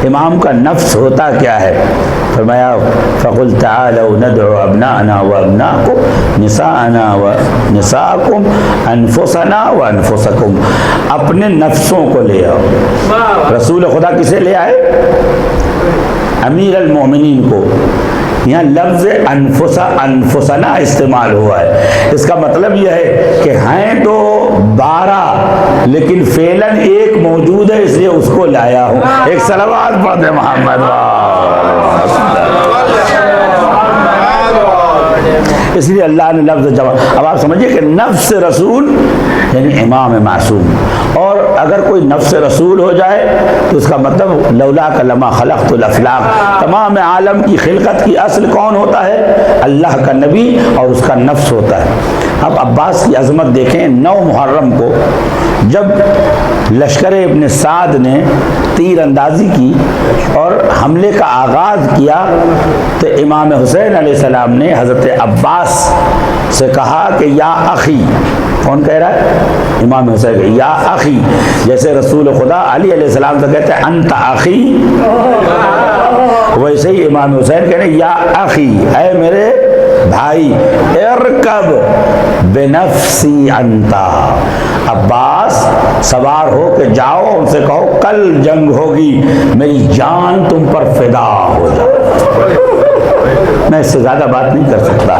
امام کا نفس ہوتا کیا ہے۔ فرمایا فَقُلْ تَعَالَوْا نَدْعُ أَبْنَاءَنَا وَأَبْنَاءَكُمْ نِسَاءَنَا وَنِسَاءَكُمْ أَنفُسَنَا وَأَنفُسَكُمْ، اپنے نفسوں کو لے آؤ۔ رسول خدا کسے لے آئے؟ امیر المومنین کو۔ یہاں لفظ انفسنا استعمال ہوا ہے، اس کا مطلب یہ ہے کہ ہیں تو 12 لیکن فعلاً ایک موجود ہے، اس لیے اس کو لایا ہوں۔ ایک صلوات پڑھ دیں محمد، اس لیے اللہ نے لفظ جمع۔ اب آپ سمجھیے کہ نفس رسول یعنی امام معصوم، اور اگر کوئی نفس رسول ہو جائے تو اس کا مطلب لولا لما خلقت الافلاق، تمام عالم کی خلقت کی اصل کون ہوتا ہے؟ اللہ کا نبی اور اس کا نفس ہوتا ہے۔ اب عباس کی عظمت دیکھیں، 9 محرم کو جب لشکر ابن سعد نے تیر اندازی کی اور حملے کا آغاز کیا تو امام حسین علیہ السلام نے حضرت عباس سے کہا کہ یا اخی، کون کہہ رہا ہے؟ امام حسین کہ یا اخی، جیسے رسول خدا علی علیہ السلام سے کہتے ہیں انت اخی، ویسے ہی امام حسین کہہ رہے ہیں یا اخی، اے میرے بھائی، ارکب بنفسی انتا، عباس سوار ہو کے جاؤ، ان سے کہو کل جنگ ہوگی، میری جان تم پر فدا ہو جائے۔ میں اس سے زیادہ بات نہیں کر سکتا۔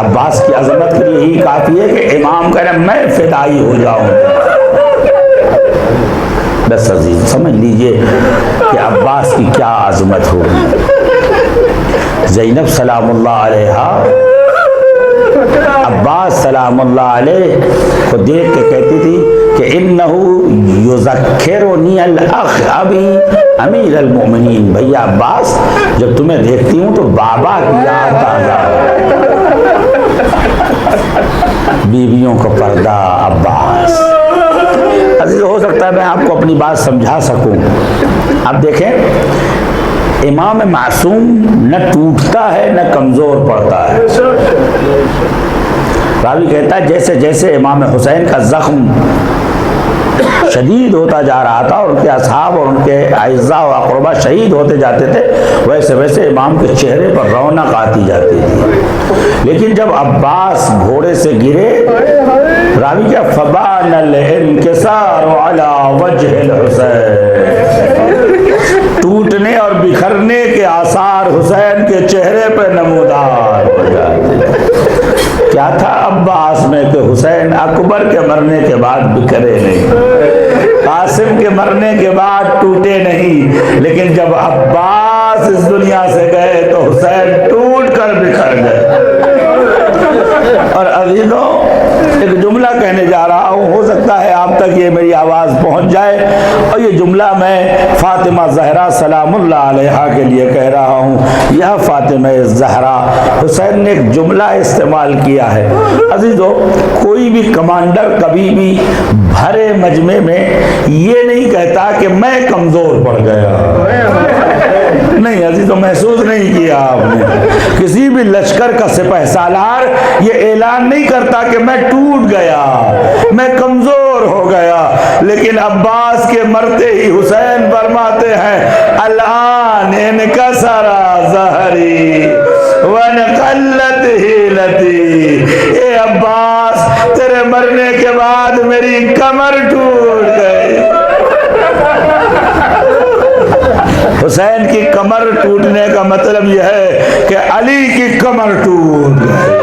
عباس کی عظمت کے لیے یہی کافی ہے کہ امام کہہ رہے ہیں میں فدائی ہو جاؤں۔ بس عزیز سمجھ لیجئے کہ عباس کی کیا عظمت ہوگی۔ زینب سلام اللہ علیہا عباس سلام اللہ علیہ کو دیکھ کے کہتی تھی کہ انہو یذکرنی الاخ ابی امیر المؤمنین، بھیا عباس جب تمہیں دیکھتی ہوں تو بابا کی یاد تازہ بیویوں کو پردہ۔ عباس عزیز ہو سکتا ہے میں آپ کو اپنی بات سمجھا سکوں۔ اب دیکھیں امام معصوم نہ ٹوٹتا ہے نہ کمزور پڑتا ہے۔ راوی کہتا ہے جیسے جیسے امام حسین کا زخم شدید ہوتا جا رہا تھا اور ان کے اصحاب اور ان کے اعزاء و اقربا شہید ہوتے جاتے تھے، ویسے ویسے امام کے چہرے پر رونق آتی جاتی تھی۔ لیکن جب عباس گھوڑے سے گرے، راوی کیا فبان الانکسار علی وجہ الحسین، ٹوٹنے اور بکھرنے کے آثار حسین کے چہرے پہ نمودار ہو جاتے۔ کیا تھا عباس میں کہ حسین اکبر کے مرنے کے بعد بکھرے نہیں، قاسم کے مرنے کے بعد ٹوٹے نہیں، لیکن جب عباس اس دنیا سے گئے تو حسین ٹوٹ کر بکھر گئے۔ اور عزیزوں، ایک جملہ کہنے جا رہا ہوں، ہو سکتا ہے آپ تک یہ میری آواز پہنچ جائے، اور یہ جملہ میں فاطمہ زہرا سلام اللہ علیہا کے لیے کہہ رہا ہوں۔ یہ فاطمہ زہرا، حسین نے ایک جملہ استعمال کیا ہے۔ عزیزوں، کوئی بھی کمانڈر کبھی بھی بھرے مجمع میں یہ نہیں کہتا کہ میں کمزور پڑ گیا، نہیں عزیزوں، محسوس نہیں کیا آپ نے۔ کسی بھی لشکر کا سپہ سالار یہ اعلان نہیں کرتا کہ میں ٹوٹ گیا، میں کمزور ہو گیا، لیکن عباس کے مرتے ہی حسین فرماتے ہیں الآن انکسر ظہری وانقلت حیلتی، اے عباس تیرے مرنے کے بعد میری کمر ٹوٹ گئی۔ حسین کی کمر ٹوٹنے کا مطلب یہ ہے کہ علی کی کمر ٹوٹ گئی۔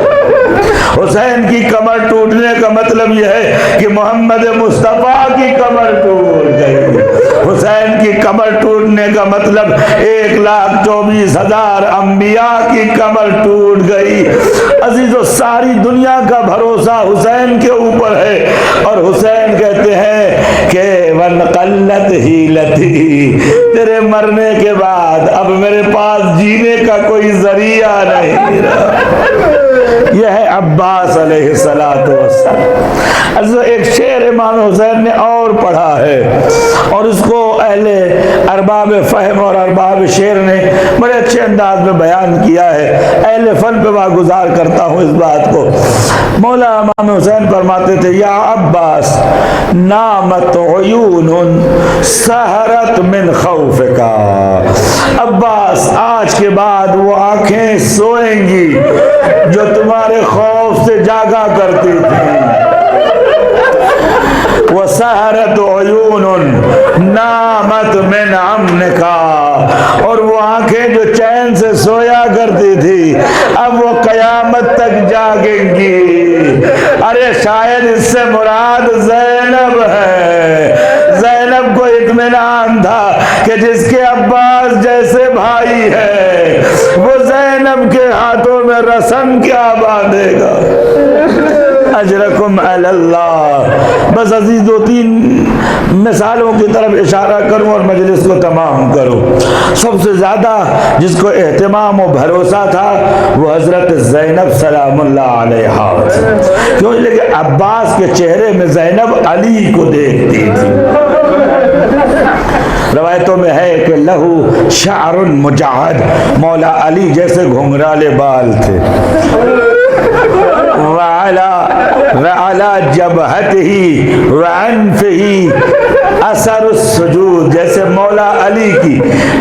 حسین کی کمر ٹوٹنے کا مطلب یہ ہے کہ محمد مصطفیٰ کی کمر ٹوٹ گئی۔ حسین کی کمر ٹوٹنے کا مطلب 1,24,000 انبیاء کی کمر ٹوٹ گئی۔ عزیزو، ساری دنیا کا بھروسہ حسین کے اوپر ہے، اور حسین کہتے ہیں کہ وَانْقَلَّتْ حِیلَتِي، تیرے مرنے کے بعد اب میرے پاس جینے کا کوئی ذریعہ نہیں رہا۔ یہ ہے عباس علیہ السلام۔ عزیزو، ایک شعر امام حسین نے اور پڑھا ہے، اور اس کو اہل ارباب فہم اور ارباب شعر نے بڑے اچھے انداز میں بیان کیا ہے۔ اہل فن پہ واگزار کرتا ہوں اس بات کو۔ مولا امام حسین فرماتے تھے یا عباس نامت عیون سہرت من خوفک، عباس آج کے بعد وہ آنکھیں سوئیں گی جو تمہارے خوف سے جاگا کرتی تھی۔ وَسَهَرَتْ عُيُونٌ نَامَتْ مِنْ عَمْنِكَ، اور وہ آنکھیں جو چین سے سویا کرتی تھی اب وہ قیامت تک جاگیں گی۔ ارے شاید اس سے مراد زینب ہے۔ زینب کو اطمینان تھا کہ جس کے عباس جیسے بھائی ہے وہ زینب کے ہاتھوں میں رسن کیا باندھے گا۔ اجرکم علی اللہ۔ بس عزیز، 2-3 مثالوں کی طرف اشارہ کروں اور مجلس کو تمام کروں۔ سب سے زیادہ جس کو اہتمام و بھروسہ تھا وہ حضرت زینب سلام اللہ علیہا، کیوں؟ لیکن عباس کے چہرے میں زینب علی کو دیکھتی تھی۔ روایتوں میں ہے کہ لہو شعر مجعد، مولا علی جیسے گھنگرالے بال تھے، وعلى جبهته وعنفه اثر السجود، جیسے مولا علی کی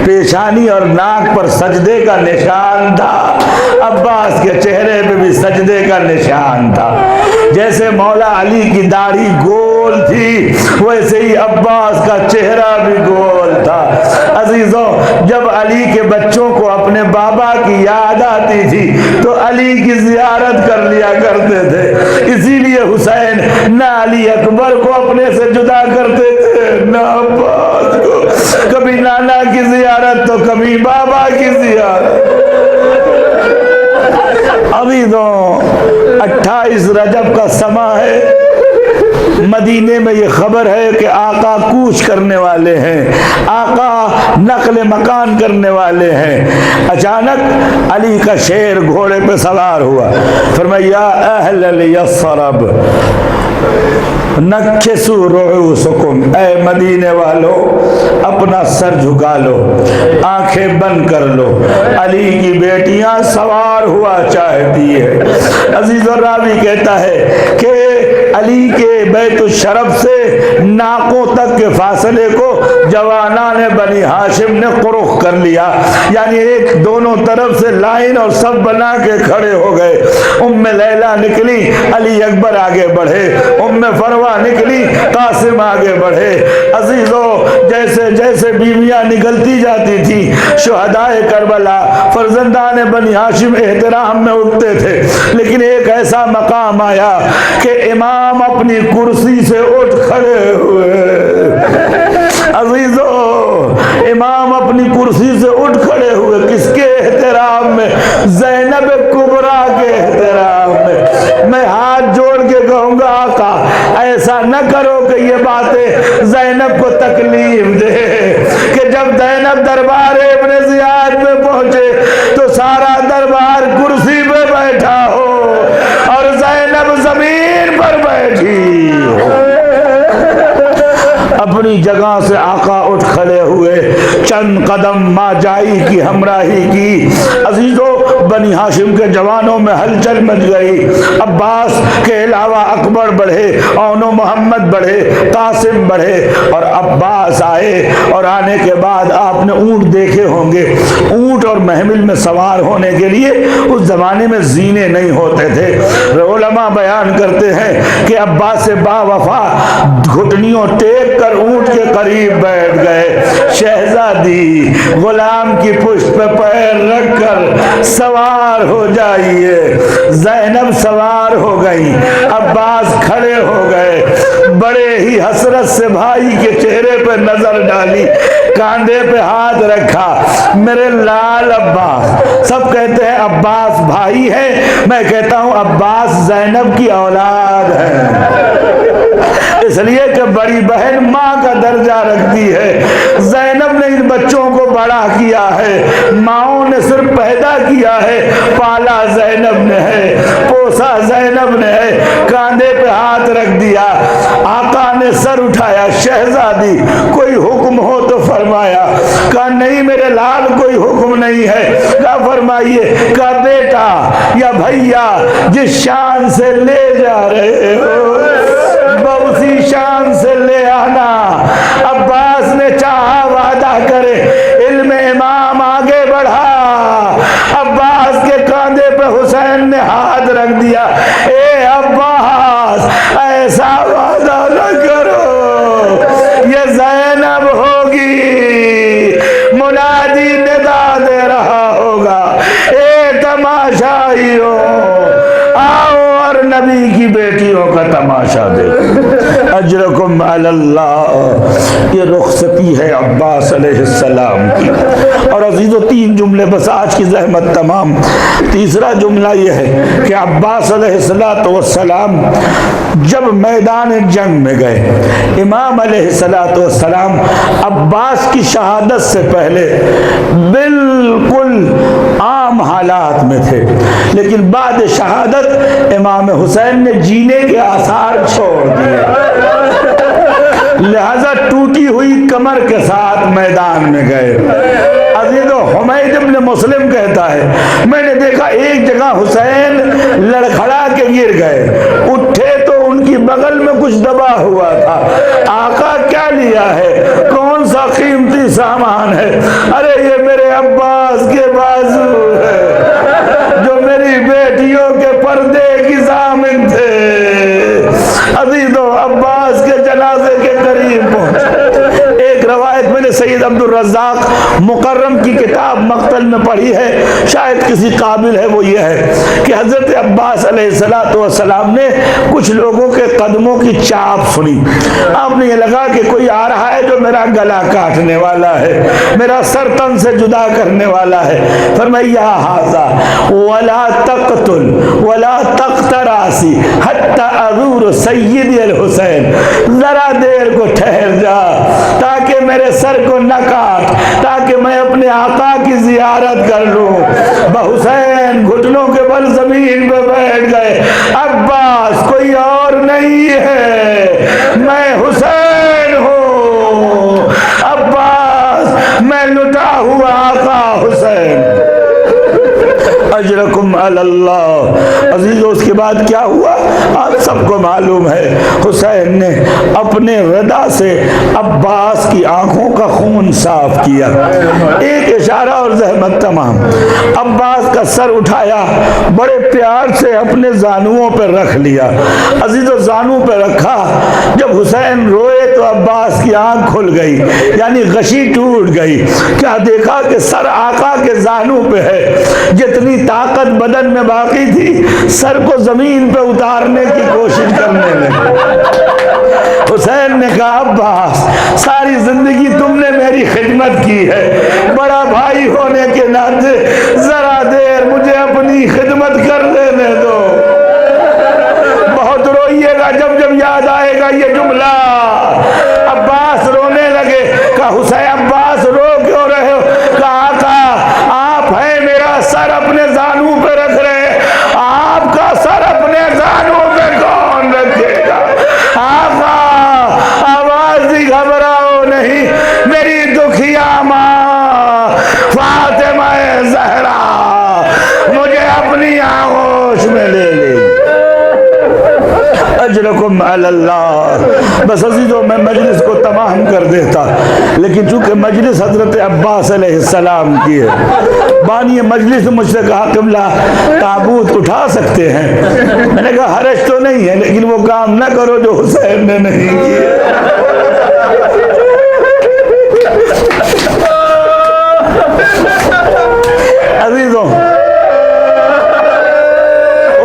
پیشانی اور ناک پر سجدے کا نشان تھا، عباس کے چہرے پہ بھی سجدے کا نشان تھا۔ جیسے مولا علی کی داڑھی گول تھی ویسے ہی عباس کا چہرہ بھی گول تھا۔ عزیزوں، جب علی کے بچوں کو اپنے بابا کی یاد آتی تھی تو علی کی زیارت کر لیا کرتے تھے، اسی لیے حسین نہ علی اکبر کو اپنے سے جدا کرتے تھے نہ عباس کو، کبھی نانا کی زیارت تو کبھی بابا کی زیارت۔ ابھی تو 28 رجب کا سما ہے، مدینے میں یہ خبر ہے کہ آقا کوچ کرنے والے ہیں، آقا نقل مکان کرنے والے ہیں۔ اچانک علی کا شیر گھوڑے پہ سوار ہوا، فرمایا یا اہل الیثرب نکسوا رؤوسکم، اے مدینے والو اپنا سر جھکا لو، آنکھیں بند کر لو، علی کی بیٹیاں سوار ہوا چاہتی ہے۔ عزیز و راوی کہتا ہے کہ علی کے بیت الشرف سے ناکوں تک کے فاصلے کو جوانان بنی ہاشم نے قرخ کر لیا، یعنی ایک دونوں طرف سے لائن اور سب بنا کے کھڑے ہو گئے۔ ام لیلہ نکلی، علی اکبر آگے بڑھے، ام فروہ نکلی، قاسم آگے بڑھے۔ عزیزو، جیسے جیسے بیویاں نکلتی جاتی تھی، شہدائے کربلا فرزندان بنی ہاشم احترام میں اٹھتے تھے، لیکن ایک ایسا مقام آیا کہ امام اپنی کرسی سے اٹھ کھڑے ہوئے۔ عزیزو، امام اپنی کرسی سے اٹھ کھڑے ہوئے، کس کے احترام میں؟ زینب کبریٰ کے احترام میں۔ میں ہاتھ جوڑ کے کہوں گا آقا ایسا نہ کرو کہ یہ باتیں زینب کو تکلیف دے، کہ جب زینب دربار ابن زیاد میں پہنچے تو سارا دربار کرسی پہ بیٹھا ہو اور زینب زمین پر بیٹھی ہو۔ اپنی جگہ سے آقا اٹھ کھڑے ہوئے، چند قدم ماں جائی کی ہمراہی کی۔ عزیزو، بنی ہاشم کے جوانوں میں ہلچل مچ گئی۔ عباس کے علاوہ اکبر بڑھے، اون و محمد بڑھے، قاسم بڑھے، اور عباس آئے، اور آنے کے بعد آپ نے اونٹ دیکھے ہوں گے۔ اونٹ اور محمل میں سوار ہونے کے لیے اس زمانے میں زینے نہیں ہوتے تھے۔ علماء بیان کرتے ہیں کہ عباس با وفا گھٹنیوں ٹیک کر اونٹ کے قریب بیٹھ گئے۔ شہزادی غلام کی پشت پہ پیر رکھ کر سوار ہو جائیے۔ زینب سوار ہو گئی، عباس کھڑے ہو گئے، بڑے ہی حسرت سے بھائی کے چہرے پہ نظر ڈالی، کاندھے پہ ہاتھ رکھا۔ میرے لال عباس، سب کہتے ہیں عباس بھائی ہے، میں کہتا ہوں عباس زینب کی اولاد ہے، اس لیے کہ بڑی بہن ماں کا درجہ رکھتی ہے۔ زینب نے ان بچوں کو بڑا کیا ہے، ماؤں نے صرف پیدا کیا ہے، پالا زینب نے ہے، پوسا زینب نے ہے۔ کاندھے پہ ہاتھ رکھ دیا، آقا نے سر اٹھایا، شہزادی کوئی حکم ہو تو فرمایا۔ کہا نہیں میرے لال کوئی حکم نہیں ہے۔ کہا فرمائیے۔ کہا بیٹا یا بھیا جس شان سے لے جا رہے ہو اسی شان سے لے آنا۔ عباس نے چاہا وعدہ کرے، علم امام آگے بڑھا، عباس کے کاندھے پہ حسین نے ہاتھ رکھ دیا۔ اے عباس ایسا وعدہ نہ کرو، یہ زینب ہوگی، منادی ندا دے رہا ہوگا، اے تماشائیوں آؤ اور نبی کی بیٹیوں کا تماشا دیکھو، اجرکم علی اللہ۔ یہ رخصتی ہے عباس علیہ السلام کی۔ اور عزیزو، تین جملے بس، آج کی زحمت تمام۔ تیسرا جملہ یہ ہے کہ عباس علیہ السلام جب میدان جنگ میں گئے، امام علیہ السلام عباس کی شہادت سے پہلے بالکل عام حالات میں تھے، لیکن بعد شہادت امام حسین نے جینے کے آثار چھوڑ دیے، لہذا ٹوٹی ہوئی کمر کے ساتھ میدان میں گئے۔ عزیزو، حمید ابن مسلم کہتا ہے میں نے دیکھا ایک جگہ حسین لڑکھڑا کے گر گئے، اٹھے تو ان کی بغل میں کچھ دبا ہوا تھا۔ آقا کیا لیا ہے؟ کون سا قیمتی سامان ہے؟ ارے یہ میرے عباس کے بازو ہے جو میری بیٹیوں کے پردے کی ضامن تھے۔ عزیزو، عباس کے جنازے کے قریب پہنچے۔ ایک روایت میں نے سید عبد الرزاق مکرم کی کتاب مقتل میں پڑھی ہے، شاید کسی قابل ہے، وہ یہ ہے کہ حضرت عباس علیہ السلام نے کچھ لوگوں کے قدموں کی چاپ سنی۔ آپ نے یہ لگا کہ کوئی آ رہا ہے جو میرا گلا کاٹنے والا ہے، میرا سر تن سے جدا کرنے والا ہے۔ فرمایا ھذا ولا تقتل ولا تقتراسی حتی ازور سیدی الحسین، ذرا دیر کو ٹھہر جا تاکہ میرے سر کو نہ کاٹ، تاکہ میں اپنے آقا کی زیارت کر لوں۔ بحسین گھٹنوں کے بل زمین پہ بیٹھ گئے۔ عباس کوئی اور نہیں ہے، میں حسین ہوں، عباس میں لٹا ہوا آقا حسین، اجرکم علی اللہ۔ عزیزو، اس کے بعد کیا ہوا؟ آپ سب کو معلوم ہے حسین نے اپنے ردا سے عباس کی آنکھوں کا خون صاف کیا، ایک اشارہ اور زحمت تمام۔ عباس کا سر اٹھایا، بڑے پیار سے اپنے زانوؤں پر رکھ لیا، عزیزو زانو پہ رکھا۔ جب حسین روئے تو عباس کی آنکھ کھل گئی، یعنی غشی ٹوٹ گئی۔ کیا دیکھا کہ سر آقا کے زانو پہ ہے، جتنی طاقت بدن میں باقی تھی سر کو زمین پہ اتارنے کی کوشش کرنے لگے۔ حسین نے کہا عباس ساری زندگی تم نے میری خدمت کی ہے، بڑا بھائی ہونے کے ناطے ذرا دیر مجھے اپنی خدمت کر لینے دو۔ بہت روئیے گا جب جب یاد آئے گا یہ جملہ۔ عباس رونے لگے، کہا حسین عباس رو کیوں رہے ہو؟ کہا آقا آپ ہیں، میرا سر اپنے زانو پہ رکھ رہے ہیں، آپ کا سر اپنے زانو پہ کون رکھے گا؟ آقا آواز دی گھبراؤ نہیں، میری دکھیا ماں فاطمہ زہرا مجھے اپنی آغوش میں لے لی۔ اجرکم علی اللہ۔ بس عزیزو میں مجلس کو تمام کر دیتا، لیکن چونکہ مجلس حضرت عباس علیہ السلام کی ہے، بانی مجلس نے مجھ سے کہا قبلہ تابوت اٹھا سکتے ہیں؟ میں نے کہا حرج تو نہیں ہے، لیکن وہ کام نہ کرو جو حسین نے نہیں کیا۔ عزیزوں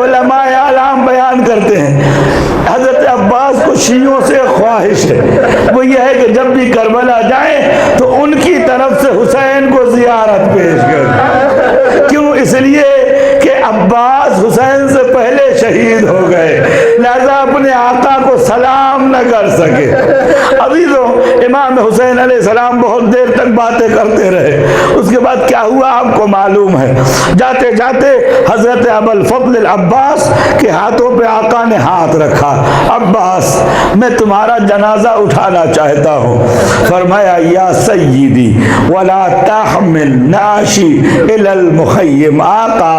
علماء اعلام بیان کرتے ہیں حضرت عباس کو شیعوں سے خواہش ہے، وہ یہ ہے کہ جب بھی کربلا جائیں تو ان کی طرف سے حسین کو زیارت پیش کریں۔ کیوں؟ اس لیے کہ عباس حسین سے پہلے شہید ہو گئے، لہذا اپنے آقا کو سلام نہ کر سکے۔ عزیزوں امام حسین علیہ السلام بہت دیر تک باتیں کرتے رہے، اس کے بعد کیا ہوا آپ کو معلوم ہے۔ جاتے جاتے حضرت ابوالفضل العباس کے ہاتھوں پہ آقا نے ہاتھ رکھا، عباس میں تمہارا جنازہ اٹھانا چاہتا ہوں۔ فرمایا یا سیدی ولا تحمل نعشی الی المخیم، آقا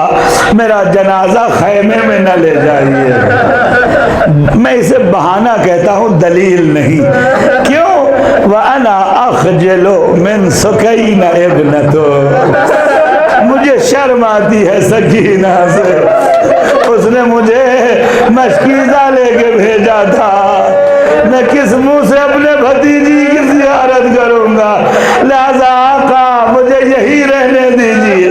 میرا جنازہ خیمے میں نہ لے جائیے۔ میں اسے بہانہ کہتا ہوں، دلیل نہیں۔ کیوں؟ وَأَنَا أَخْجِلُ مِنْ سُكَيْنَ ابْنَتُ، مجھے شرم آتی ہے سکینہ سے، اس نے مجھے مشکیزہ لے کے بھیجا تھا، میں کس منہ سے اپنے بھتیجی کی زیارت کروں گا، لہذا آقا مجھے یہی رہنے دیجیے۔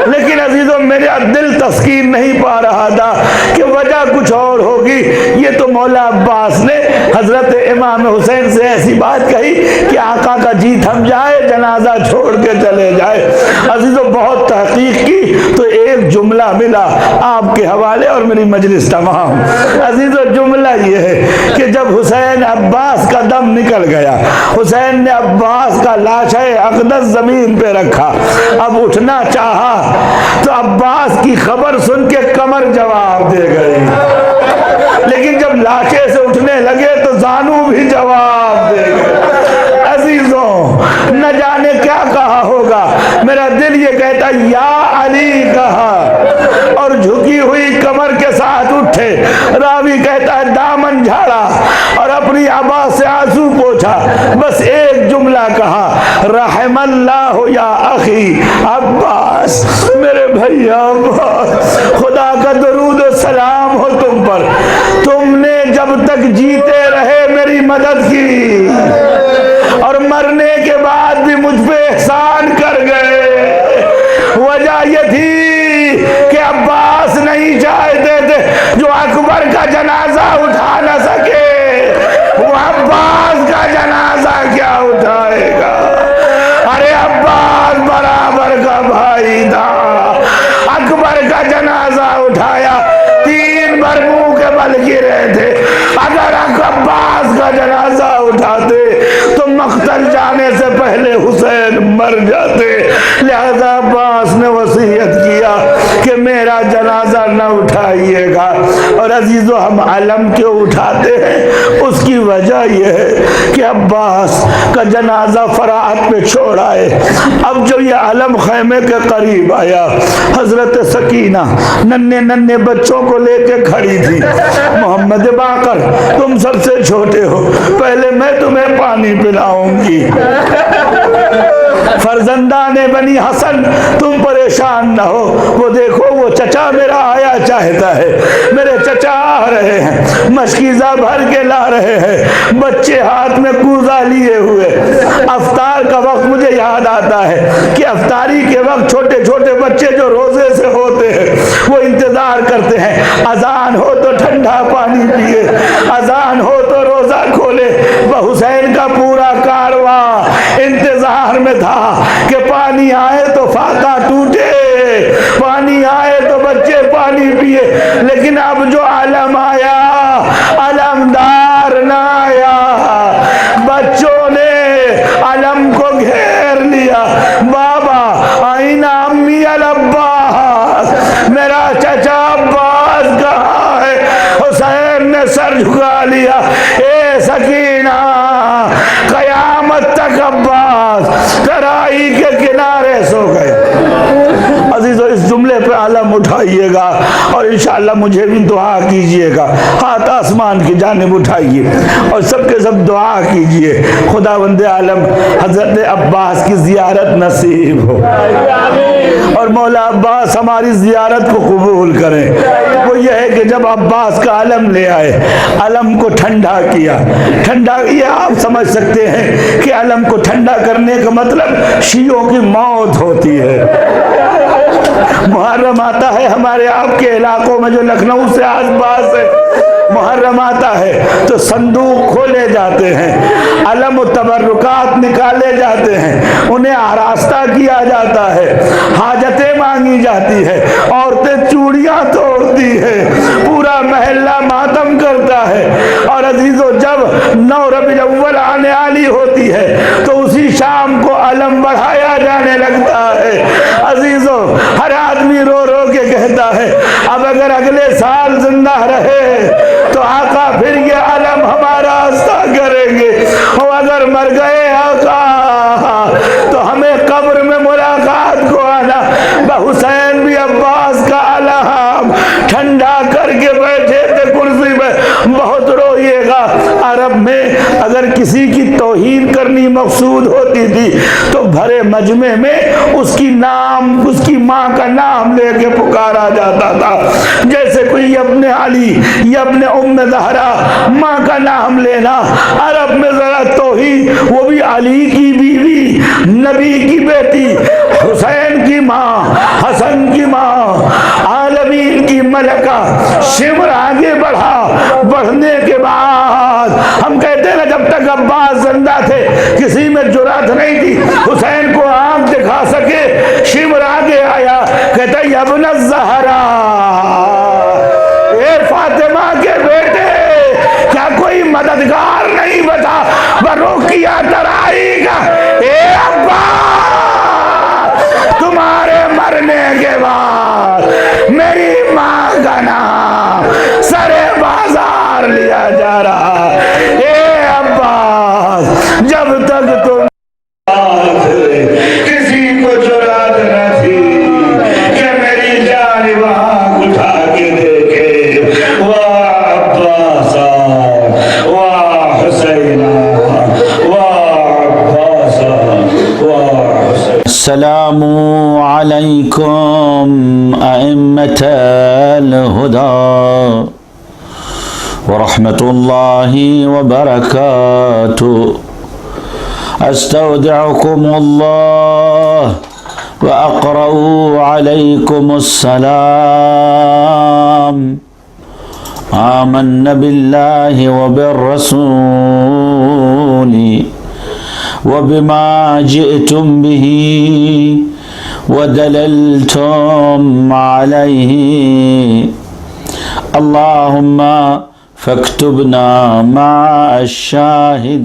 لیکن عزیزوں میرا دل تسکین نہیں پا رہا تھا کہ وجہ کچھ اور ہوگی۔ یہ تو مولا عباس نے حضرت امام حسین سے ایسی بات کہی کہ آقا کا جی تھم جائے، جنازہ چھوڑ کے چلے جائے۔ عزیزوں بہت تحقیق کی تو ایک جملہ ملا آپ کے حوالے اور میری مجلس تمام۔ عزیزوں جملہ یہ ہے کہ جب حسین عباس کا دم نکل گیا، حسین نے عباس کا لاشِ اقدس زمین پہ رکھا، اب اٹھنا چاہا تو عباس کی خبر سن کے کمر جواب دے گئی، لیکن جب لاشے سے اٹھنے لگے تو زانو بھی جواب دے گئے۔ عزیزوں نہ جانے کیا کہا ہوگا، میرا دل یہ کہتا یا علی کہا اور جھکی ہوئی کمر کے ساتھ اٹھے۔ راوی کہتا ہے دامن جھاڑا اور اپنی عبا سے آنسو پوچھا، بس ایک جملہ کہا رحم اللہ یا اخی عباس، میرے بھائی عباس، خدا کا درود و سلام ہو تم پر، تم نے جب تک جیتے رہے میری مدد کی اور مرنے کے بعد بھی مجھ پہ احسان کر گئے۔ وجہ یہ تھی کہ عباس نہیں چاہتے تھے جو اکبر کا جنازہ اٹھا نہ سکے، وہ عباس کا جنازہ کیا اٹھائے گا؟ ارے عباس برابر کا بھائی تھا، اکبر کا جنازہ اٹھایا، 3 بار منہ کے بل گرے تھے۔ اگر عباس کا جنازہ اٹھاتے تو مقتل جانے سے پہلے حسین مر جاتے، لہذا عباس نے وصیت کیا کہ میرا جنازہ نہ اٹھائیے گا۔ اور عزیزو ہم علم کیوں اٹھاتے ہیں؟ اس کی وجہ یہ ہے کہ عباس کا جنازہ فراعت پہ چھوڑ آئے. اب جو یہ علم خیمے کے قریب آیا، حضرت سکینہ ننھے ننھے بچوں کو لے کے کھڑی تھی. محمد باقر تم سب سے چھوٹے ہو، پہلے میں تمہیں پانی پلاؤں گی. فرزندان بنی حسن تم پریشان نہ ہو، وہ دیکھو وہ چچا میرا آیا چاہتا ہے، میرے چچا آ رہے ہیں، مشکیزہ بھر کے لا رہے ہیں، بچے ہاتھ میں کوزہ لیے ہوئے. افطار کا وقت مجھے یاد آتا ہے کہ افطاری کے وقت چھوٹے چھوٹے بچے جو روزے سے ہوتے ہیں وہ انتظار کرتے ہیں، اذان ہو تو ٹھنڈا پانی پیے، اذان ہو تو روزہ کھولے. حسین کا پورا کارواں انتظار میں تھا کہ پانی آئے تو فاقہ ٹوٹے، پانی آئے تو بچے پانی پیے. لیکن اب جو علم آیا، علمدار نہ آیا. بچوں نے علم کو گھیر لیا. بابا آئینہ امی العباس، میرا چچا عباس کہاں ہے؟ حسین نے سر جھکا لیا. اے سکینہ، قیامت تک عباس ترائی کے کنارے سو گئے. عزیزو اس جملے پہ علم اٹھائیے گا اور انشاءاللہ مجھے بھی دعا کیجئے گا. ہاتھ آسمان کی جانب اٹھائیے اور سب کے سب دعا کیجئے خداوند عالم حضرت عباس کی زیارت نصیب ہو اور مولا عباس ہماری زیارت کو قبول کریں. وہ یہ ہے کہ جب عباس کا علم لے آئے، علم کو ٹھنڈا کیا. ٹھنڈا یہ آپ سمجھ سکتے ہیں کہ علم کو ٹھنڈا کرنے کا مطلب شیعوں کی موت ہوتی ہے. محرم آتا ہے ہمارے آپ کے علاقوں میں جو لکھنؤ سے آس پاس ہے، محرم آتا ہے تو صندوق کھولے جاتے ہیں، علم و تبرکات نکالے جاتے ہیں، انہیں آراستہ کیا جاتا ہے، حاجتیں مانگی جاتی ہے، عورتیں چوڑیاں توڑتی ہے، پورا محلہ ماتم کرتا ہے. اور عزیزو جب 9 ربیع الاول آنے والی ہوتی ہے تو اسی شام کو علم بڑھایا جانے لگتا ہے. عزیزو ہر آدمی رو رو کے کہتا ہے اب اگر اگلے سال زندہ رہے تو آقا پھر یہ علم ہمارا راستہ کریں گے، اور اگر مر گئے آقا تو ہمیں قبر میں ملاقات کو آنا. حسین بھی عباس کا علم ٹھنڈا کر کے بیٹھے تھے کرسی میں. بہت روئیے گا. عرب میں اگر کسی کی توہین کرنی مقصود ہوتی تھی تو بھرے مجمع میں اس کی ماں کا نام لے کے پکارا جاتا تھا. جیسے کوئی ابن علی یا ابن ام زہرا، ماں کا نام لینا عرب میں ذرا توہین. وہ بھی علی کی بیوی، نبی کی بیٹی، حسین کی ماں، حسن کی ماں، عالمین کی ملکہ. شمر آگے بڑھا، بڑھنے کے بعد ہم کہتے ہیں جب تک عباس زندہ تھے کسی میں جرأت نہیں تھی حسین کو آنکھ دکھا سکے. شمر آگے آیا، کہتا ہے ابن الزہرا، اے فاطمہ کے بیٹے، کیا کوئی مددگار نہیں بتا بروکیا ترائی کا؟ اے عباس، تمہارے مرنے کے بعد میری ماں کا نام سر بازار لیا جا رہا. اے عباس، جب تک تم کسی کو جرأت نہ تھی کہ میری جانب آنکھ اٹھا کے دیکھے. واہ عباسا، واہ حسینہ، واہ عباسا، واہ حسین. السلام علیکم ائمة الہدی ورحمۃ اللہ وبرکاتہ. استودعكم الله وأقرأ عليكم السلام. آمنا بالله وبالرسول وبما جئتم به ودللتم عليه. اللهم فاكتبنا مع الشاهدين.